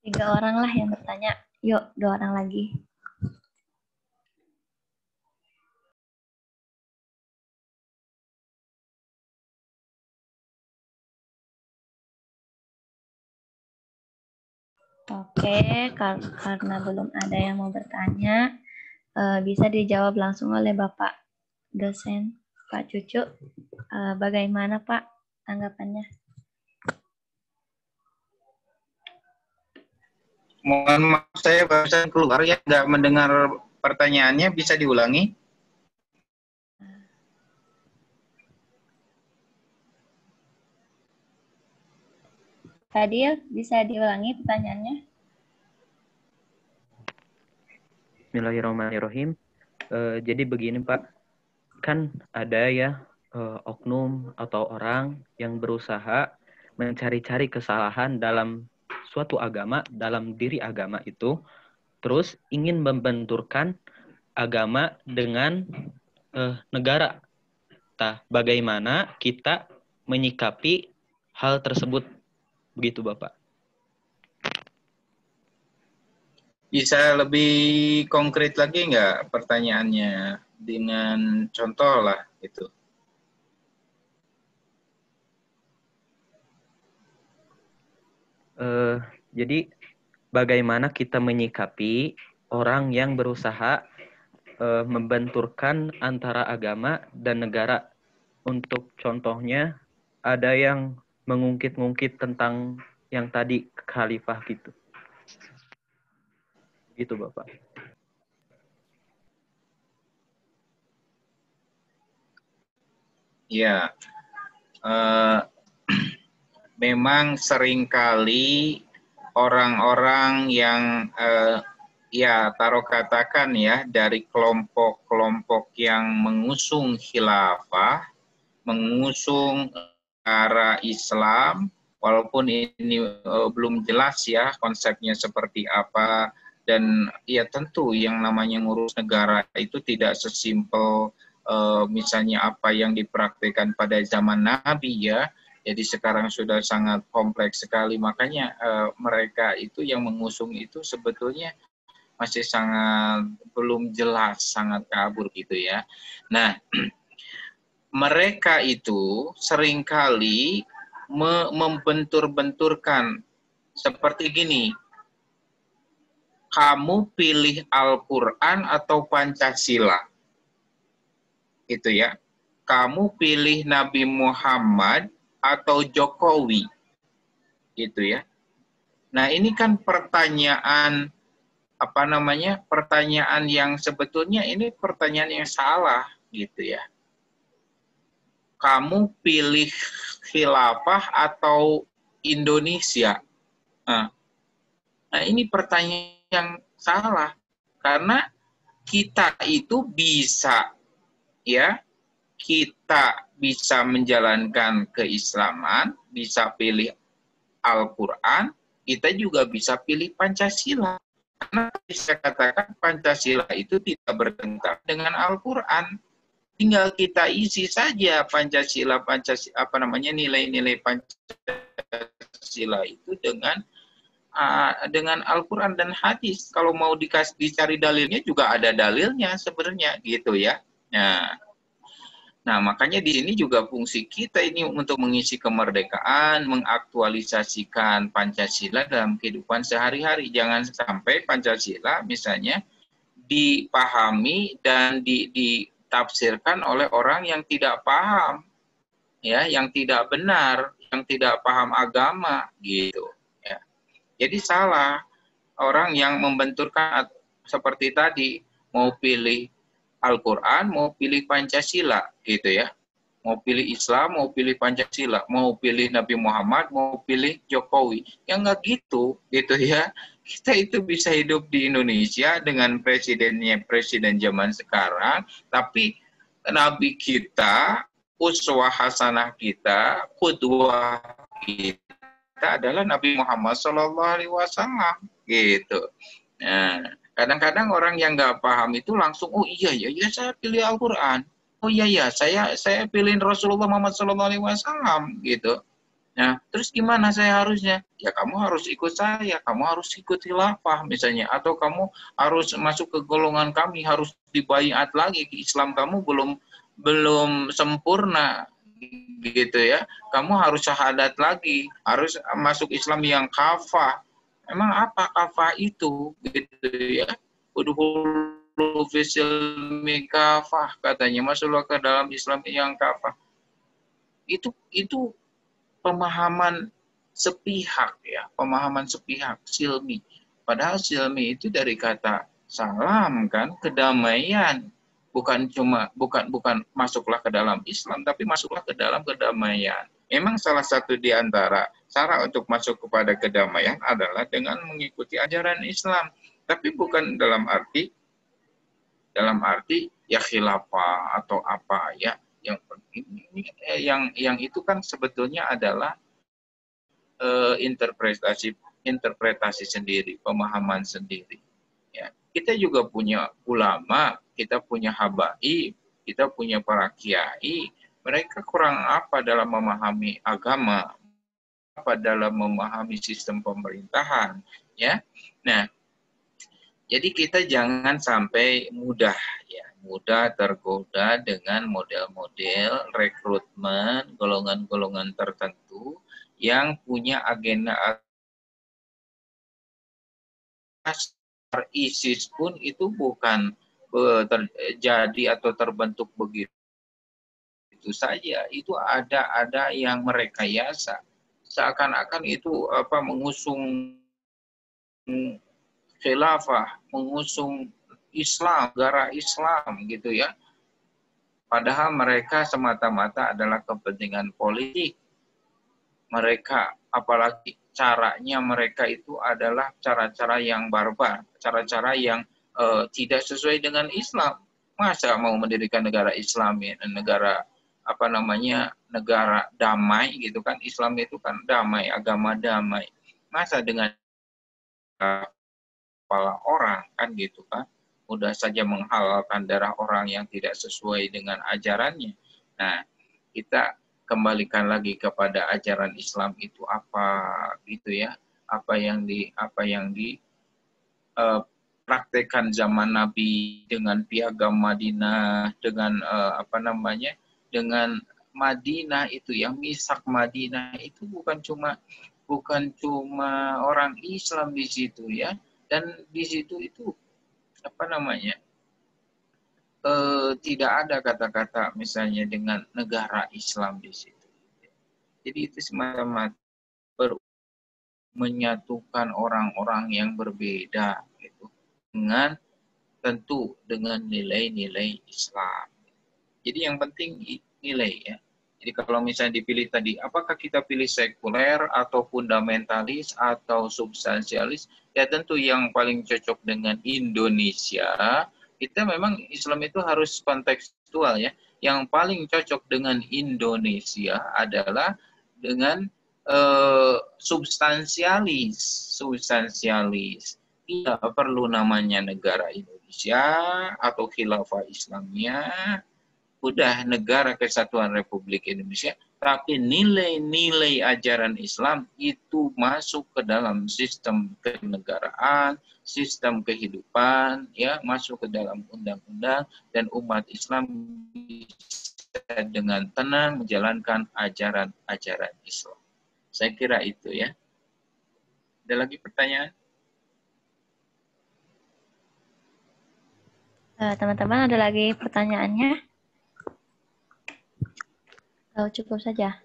3 orang lah yang bertanya. Yuk, 2 orang lagi. Oke, karena belum ada yang mau bertanya, bisa dijawab langsung oleh Bapak dosen, Pak Cucu. Bagaimana Pak tanggapannya? Mohon maaf, saya barusan keluar ya, nggak mendengar pertanyaannya, bisa diulangi? Fadil, bisa diulangi pertanyaannya? Bismillahirrahmanirrahim. Jadi begini Pak, kan ada ya oknum atau orang yang berusaha mencari-cari kesalahan dalam suatu agama, dalam diri agama itu, terus ingin membenturkan agama dengan negara. Nah, bagaimana kita menyikapi hal tersebut? Begitu Bapak. Bisa lebih konkret lagi nggak pertanyaannya dengan contoh lah itu? Jadi bagaimana kita menyikapi orang yang berusaha membenturkan antara agama dan negara? Untuk contohnya ada yang mengungkit-ungkit tentang yang tadi khalifah gitu. Gitu Bapak. Ya, memang seringkali orang-orang yang ya taruh katakan ya dari kelompok-kelompok yang mengusung khilafah, mengusung negara Islam, walaupun ini belum jelas ya konsepnya seperti apa, Dan ya tentu yang namanya ngurus negara itu tidak sesimpel misalnya apa yang dipraktikkan pada zaman Nabi ya. Jadi sekarang sudah sangat kompleks sekali. Makanya mereka itu yang mengusung itu sebetulnya masih sangat belum jelas, sangat kabur gitu ya. Nah, mereka itu seringkali membentur-benturkan seperti gini. Kamu pilih Al-Quran atau Pancasila? Itu ya. Kamu pilih Nabi Muhammad atau Jokowi? Gitu ya. Nah, ini kan pertanyaan pertanyaan yang sebetulnya ini pertanyaan yang salah gitu ya. Kamu pilih khilafah atau Indonesia? Nah, ini pertanyaan yang salah karena kita itu bisa ya, kita bisa menjalankan keislaman, bisa pilih Al-Quran, kita juga bisa pilih Pancasila. Karena bisa katakan Pancasila itu tidak bertentangan dengan Al-Quran. Tinggal kita isi saja Pancasila nilai-nilai Pancasila itu dengan Al-Quran dan hadis. Kalau mau dicari dalilnya juga ada dalilnya sebenarnya gitu ya. Nah, makanya di sini juga fungsi kita ini untuk mengisi kemerdekaan, mengaktualisasikan Pancasila dalam kehidupan sehari-hari. Jangan sampai Pancasila misalnya dipahami dan ditafsirkan oleh orang yang tidak paham, ya, yang tidak benar, yang tidak paham agama gitu. Jadi salah orang yang membenturkan seperti tadi, mau pilih Al-Quran, mau pilih Pancasila, gitu ya. Mau pilih Islam, mau pilih Pancasila, mau pilih Nabi Muhammad, mau pilih Jokowi. Ya nggak gitu ya. Kita itu bisa hidup di Indonesia dengan presidennya presiden zaman sekarang, tapi Nabi kita, uswah hasanah kita, qudwah kita adalah Nabi Muhammad SAW gitu. Nah, kadang-kadang orang yang nggak paham itu langsung, oh iya saya pilih Al-Quran, oh iya saya pilih Rasulullah Muhammad SAW gitu. Nah, terus gimana saya harusnya? Ya kamu harus ikut saya, kamu harus ikut khilafah misalnya, atau kamu harus masuk ke golongan kami, harus dibaiat lagi, Islam kamu belum sempurna gitu ya. Kamu harus syahadat lagi, harus masuk Islam yang kafah. Emang apa kafah itu gitu ya? Udhulu fisilmi kafah katanya, masuklah ke dalam Islam yang kafah. Itu pemahaman sepihak ya, pemahaman sepihak, silmi. Padahal silmi itu dari kata salam kan, kedamaian. Bukan masuklah ke dalam Islam, tapi masuklah ke dalam kedamaian. Memang salah satu di antara cara untuk masuk kepada kedamaian adalah dengan mengikuti ajaran Islam. Tapi bukan dalam arti ya khilafah atau apa ya. Yang itu kan sebetulnya adalah interpretasi sendiri, pemahaman sendiri. Ya. Kita juga punya ulama, kita punya habaib, kita punya para kiai. Mereka kurang apa dalam memahami agama, apa dalam memahami sistem pemerintahan, ya. Nah, jadi kita jangan sampai mudah tergoda dengan model-model rekrutmen golongan-golongan tertentu yang punya agenda ISIS pun itu bukan terjadi atau terbentuk begitu saja. Itu ada yang merekayasa, seakan-akan itu mengusung khilafah, mengusung Islam, negara Islam gitu ya. Padahal mereka semata-mata adalah kepentingan politik. Mereka, apalagi caranya mereka itu adalah cara-cara yang barbar, cara-cara yang tidak sesuai dengan Islam. Masa mau mendirikan negara Islam, negara negara damai gitu kan? Islam itu kan damai, agama damai. Masa dengan kepala orang, kan gitu kan. Mudah saja menghalalkan darah orang yang tidak sesuai dengan ajarannya. Nah, kita kembalikan lagi kepada ajaran Islam itu apa gitu ya. Apa yang praktekkan zaman Nabi dengan piagam Madinah, dengan dengan Madinah itu, yang misak Madinah itu bukan cuma orang Islam di situ ya, dan di situ itu tidak ada kata-kata misalnya dengan negara Islam di situ. Jadi itu semacam menyatukan orang-orang yang berbeda gitu, tentu dengan nilai-nilai Islam. Jadi yang penting nilai ya. Jadi kalau misalnya dipilih tadi, apakah kita pilih sekuler atau fundamentalis atau substansialis? Ya tentu yang paling cocok dengan Indonesia, kita memang Islam itu harus kontekstual ya. Yang paling cocok dengan Indonesia adalah dengan substansialis. Tidak perlu namanya negara Indonesia atau khilafah Islamiyah. Udah negara kesatuan Republik Indonesia, tapi nilai-nilai ajaran Islam itu masuk ke dalam sistem kenegaraan, sistem kehidupan, ya, masuk ke dalam undang-undang, dan umat Islam bisa dengan tenang menjalankan ajaran-ajaran Islam. Saya kira itu ya. Ada lagi pertanyaan? Teman-teman, ada lagi pertanyaannya? Cukup saja.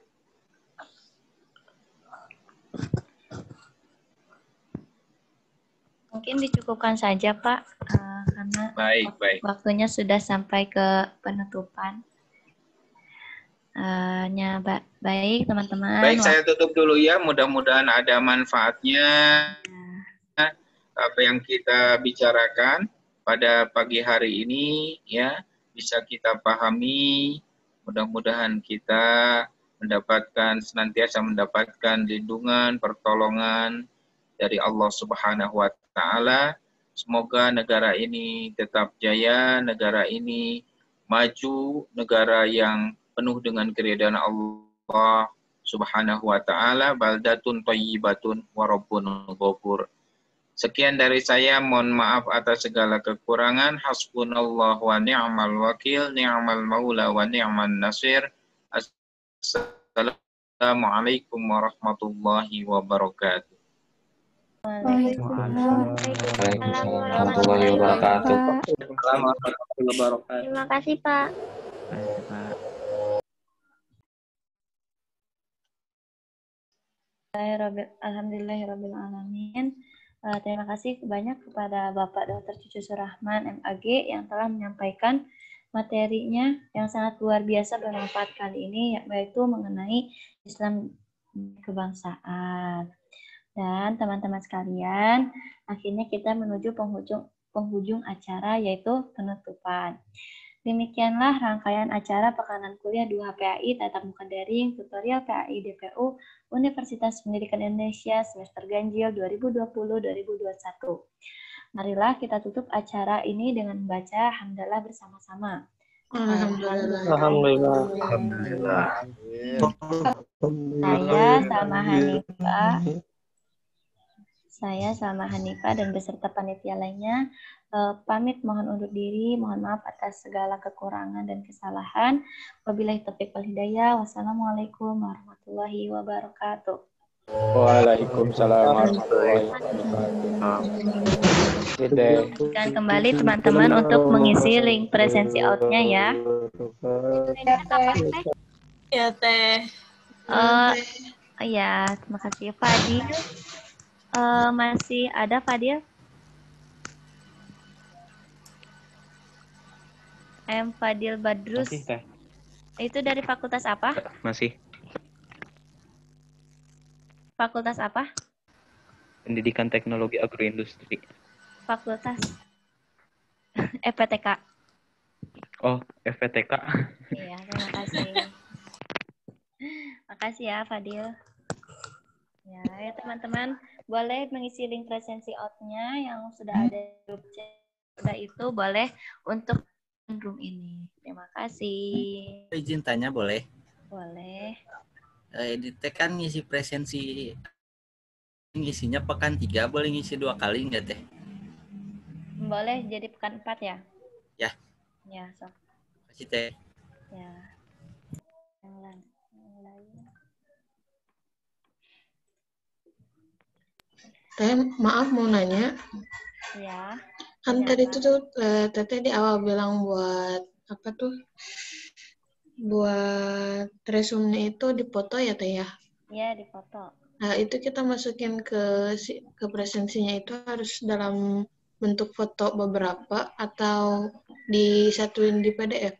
Mungkin dicukupkan saja, Pak, karena waktunya sudah sampai ke penutupan. Baik, teman-teman. Baik, saya tutup dulu ya. Mudah-mudahan ada manfaatnya apa yang kita bicarakan pada pagi hari ini, ya, bisa kita pahami. Mudah-mudahan kita senantiasa mendapatkan lindungan, pertolongan dari Allah Subhanahu wa Ta'ala. Semoga negara ini tetap jaya, negara ini maju, negara yang penuh dengan keridhaan Allah Subhanahu wa Ta'ala, baldatun thayyibatun wa rabbun ghafur. Sekian dari saya, mohon maaf atas segala kekurangan. Hasbunallah wa ni'mal wakil, ni'mal maula wa ni'man nasir. Assalamualaikum warahmatullahi wabarakatuh. Waalaikumsalam warahmatullahi wabarakatuh. Terima kasih, Pak. Alhamdulillahirrabbilalamin. Terima kasih banyak kepada Bapak Dr. Cucu Surahman, MAG, yang telah menyampaikan materinya yang sangat luar biasa bermanfaat kali ini, yaitu mengenai Islam kebangsaan. Dan teman-teman sekalian, akhirnya kita menuju penghujung acara, yaitu penutupan. Demikianlah rangkaian acara Pekanan Kuliah 2 HPAI Tatap Muka Daring Tutorial PAI DPU Universitas Pendidikan Indonesia semester ganjil 2020-2021. Marilah kita tutup acara ini dengan membaca hamdalah bersama-sama. Alhamdulillah. Saya Salma Hanifah dan beserta panitia lainnya pamit mohon undur diri, mohon maaf atas segala kekurangan dan kesalahan. Wabillahi taufiq wal hidayah. Wassalamualaikum warahmatullahi wabarakatuh. Waalaikumsalam warahmatullahi wabarakatuh. Dan kembali teman-teman untuk mengisi link presensi out-nya ya. Ya, Teh. Ya, terima kasih Fadil. Masih ada Fadil? Fadil Badrus. Masih, Teh. Itu dari fakultas apa? Masih. Fakultas apa? Pendidikan Teknologi Agroindustri. Fakultas FPTK. Oh, FPTK. Iya, terima kasih. Makasih ya Fadil. Ya teman-teman. boleh mengisi link presensi out-nya yang sudah ada di grup chat. Sudah itu boleh untuk room ini. Terima kasih. Izin tanya boleh? Boleh. Ini teh kan ngisi presensi, ngisinya pekan 3, boleh ngisi 2 kali nggak teh? Boleh jadi pekan 4 ya? Ya. Ya, so. Kasih teh. Ya. Yang lain. Teh, maaf mau nanya. Ya. Kan tadi tuh Teteh di awal bilang buat apa tuh? Buat resume itu dipoto ya Teh ya? Iya, dipoto. Nah, itu kita masukin ke presensinya itu harus dalam bentuk foto beberapa atau disatuin di PDF?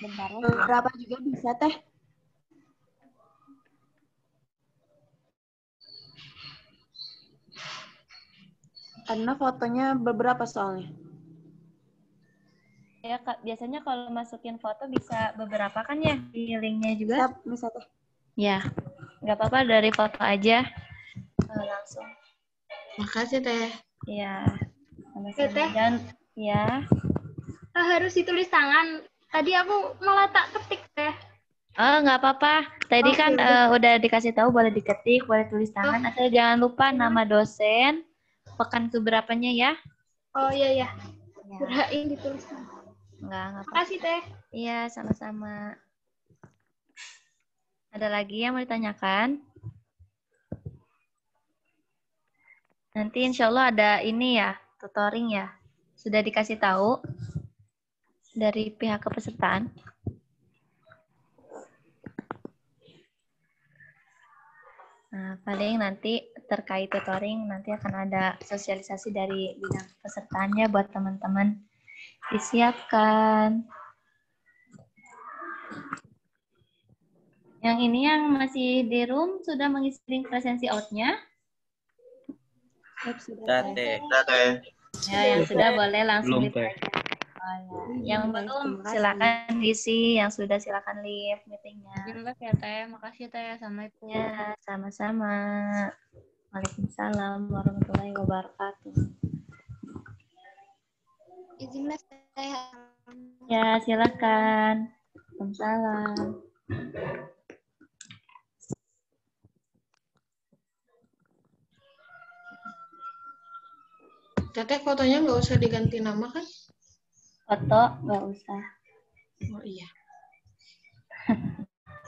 Bentar ya. Berapa juga bisa Teh? Karena fotonya beberapa soalnya. Ya, Kak, biasanya kalau masukin foto bisa beberapa kan ya di linknya juga? Bisa Teh. Ya, nggak apa-apa dari foto aja langsung. Makasih Teh. Ya, sama-sama. Dan ya. Harus ditulis tangan. Tadi aku malah tak ketik Teh. Oh, nggak apa-apa. Tadi kan udah dikasih tahu boleh diketik, boleh tulis tangan. Asal jangan lupa nama dosen, pekan keberapanya ya. Oh iya. Kirain ditulis tangan. Enggak apa-apa. Makasih Teh. Iya, sama-sama. Ada lagi yang mau ditanyakan? Nanti insya Allah ada ini ya, tutoring ya. Sudah dikasih tahu dari pihak kepesertaan. Nah, paling nanti terkait tutoring nanti akan ada sosialisasi dari bidang pesertaannya buat teman-teman. Disiapkan. Yang ini yang masih di room sudah mengisi link presensi out-nya? Sudah Teh. Ya, yang sudah boleh langsung Belum, Teh. ditanya. Oh, ya. Yang belum silakan isi, yang sudah silakan leave meetingnya. Terima kasih ya Teh. Makasih Teh. Assalamualaikum. Ya, sama-sama. Waalaikumsalam warahmatullahi wabarakatuh. Izin Teh. Ya, silakan. Waalaikumsalam. Teteh fotonya nggak usah diganti nama kan? Foto nggak usah. Oh iya.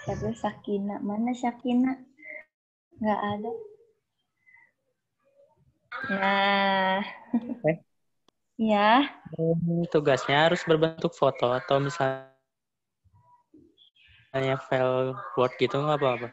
Terus Sakina, mana Sakina? Nggak ada. Nah, ya. Tugasnya harus berbentuk foto atau misalnya file Word gitu nggak apa-apa.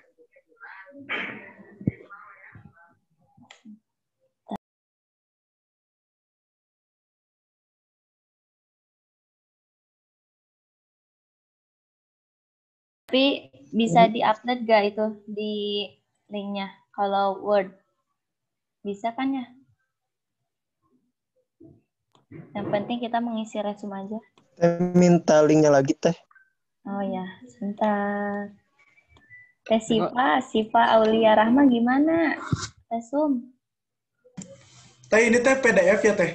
Tapi bisa di-upload gak itu di linknya? Kalau Word. Bisa kan ya? Yang penting kita mengisi resume aja. Minta linknya lagi Teh. Oh ya, sebentar. Teh Siva Aulia Rahma gimana? Resum? Teh ini Teh PDF ya Teh?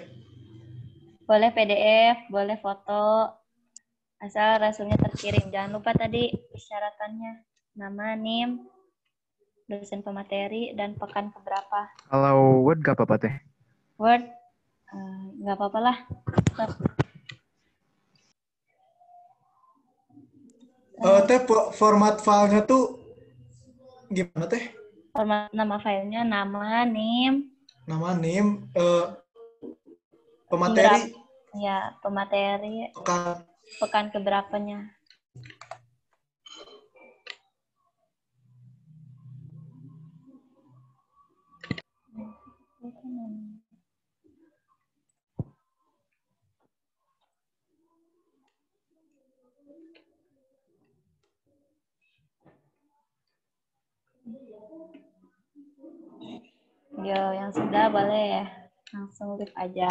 Boleh PDF, boleh foto. Asal resumnya terkirim. Jangan lupa tadi persyaratannya. Nama, NIM, dosen pemateri, dan pekan keberapa. Kalau Word gak apa-apa Teh? Word? Nggak apa-apa lah. Teh format filenya tuh gimana Teh? Format nama filenya nama, NIM. Nama, NIM, pemateri. Ya, pemateri. Pekan keberapanya. Yo, yang sudah boleh langsung leave aja.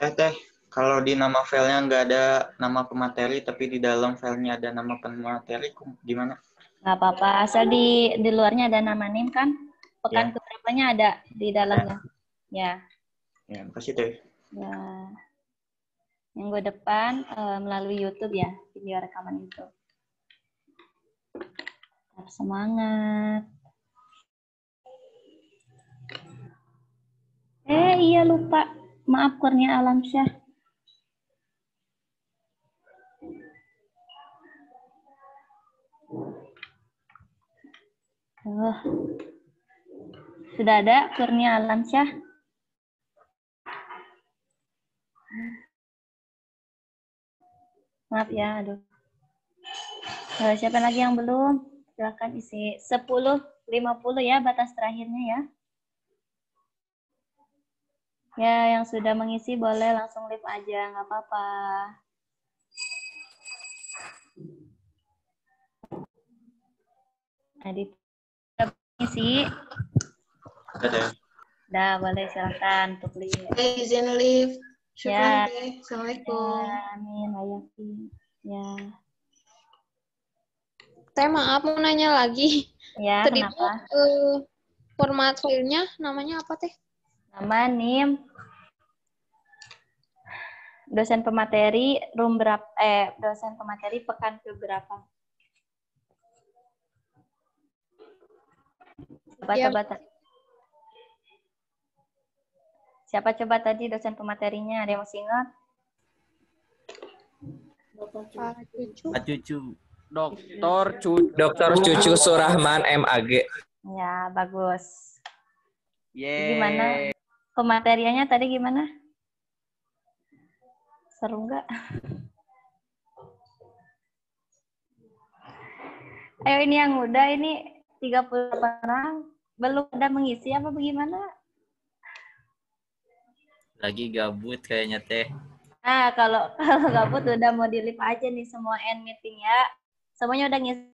Teh, kalau di nama filenya nggak ada nama pemateri, tapi di dalam filenya ada nama pemateri, gimana? Nggak apa-apa, asal di luarnya ada nama NIM kan? Pekan keberapanya ada di dalamnya. Ya. Ya, makasih Teh. Ya. Minggu depan melalui YouTube ya, video rekaman YouTube. Harus semangat. Iya lupa. Maaf Kurnia Alamsyah. Sudah ada Kurnia Alamsyah? Maaf ya, aduh. Siapa lagi yang belum? Silakan isi 10.50 ya batas terakhirnya ya. Ya, yang sudah mengisi boleh langsung live aja, nggak apa-apa. Adit, isi. Udah, boleh silakan untuk live. Izin live. Ya. Syukran Teh. Assalamualaikum. Ya, amin, Hayati. Ya. Teh maaf mau nanya lagi. Ya, Tadi kenapa? Format filenya namanya apa Teh? Nama NIM. Dosen pemateri room berapa? Dosen pemateri pekan keberapa? Siapa coba tadi dosen pematerinya? Ada yang masih ingat? Pak Cucu. Dr. Cucu Surahman MAG. Ya, bagus. Yeay. Gimana? Pemateriannya tadi gimana? Seru nggak? Ayo ini yang muda, ini 30 orang. Belum ada mengisi apa bagaimana? Lagi gabut kayaknya Teh. Nah, kalau gabut udah mau di live aja nih semua end meeting ya. Semuanya udah ngisi.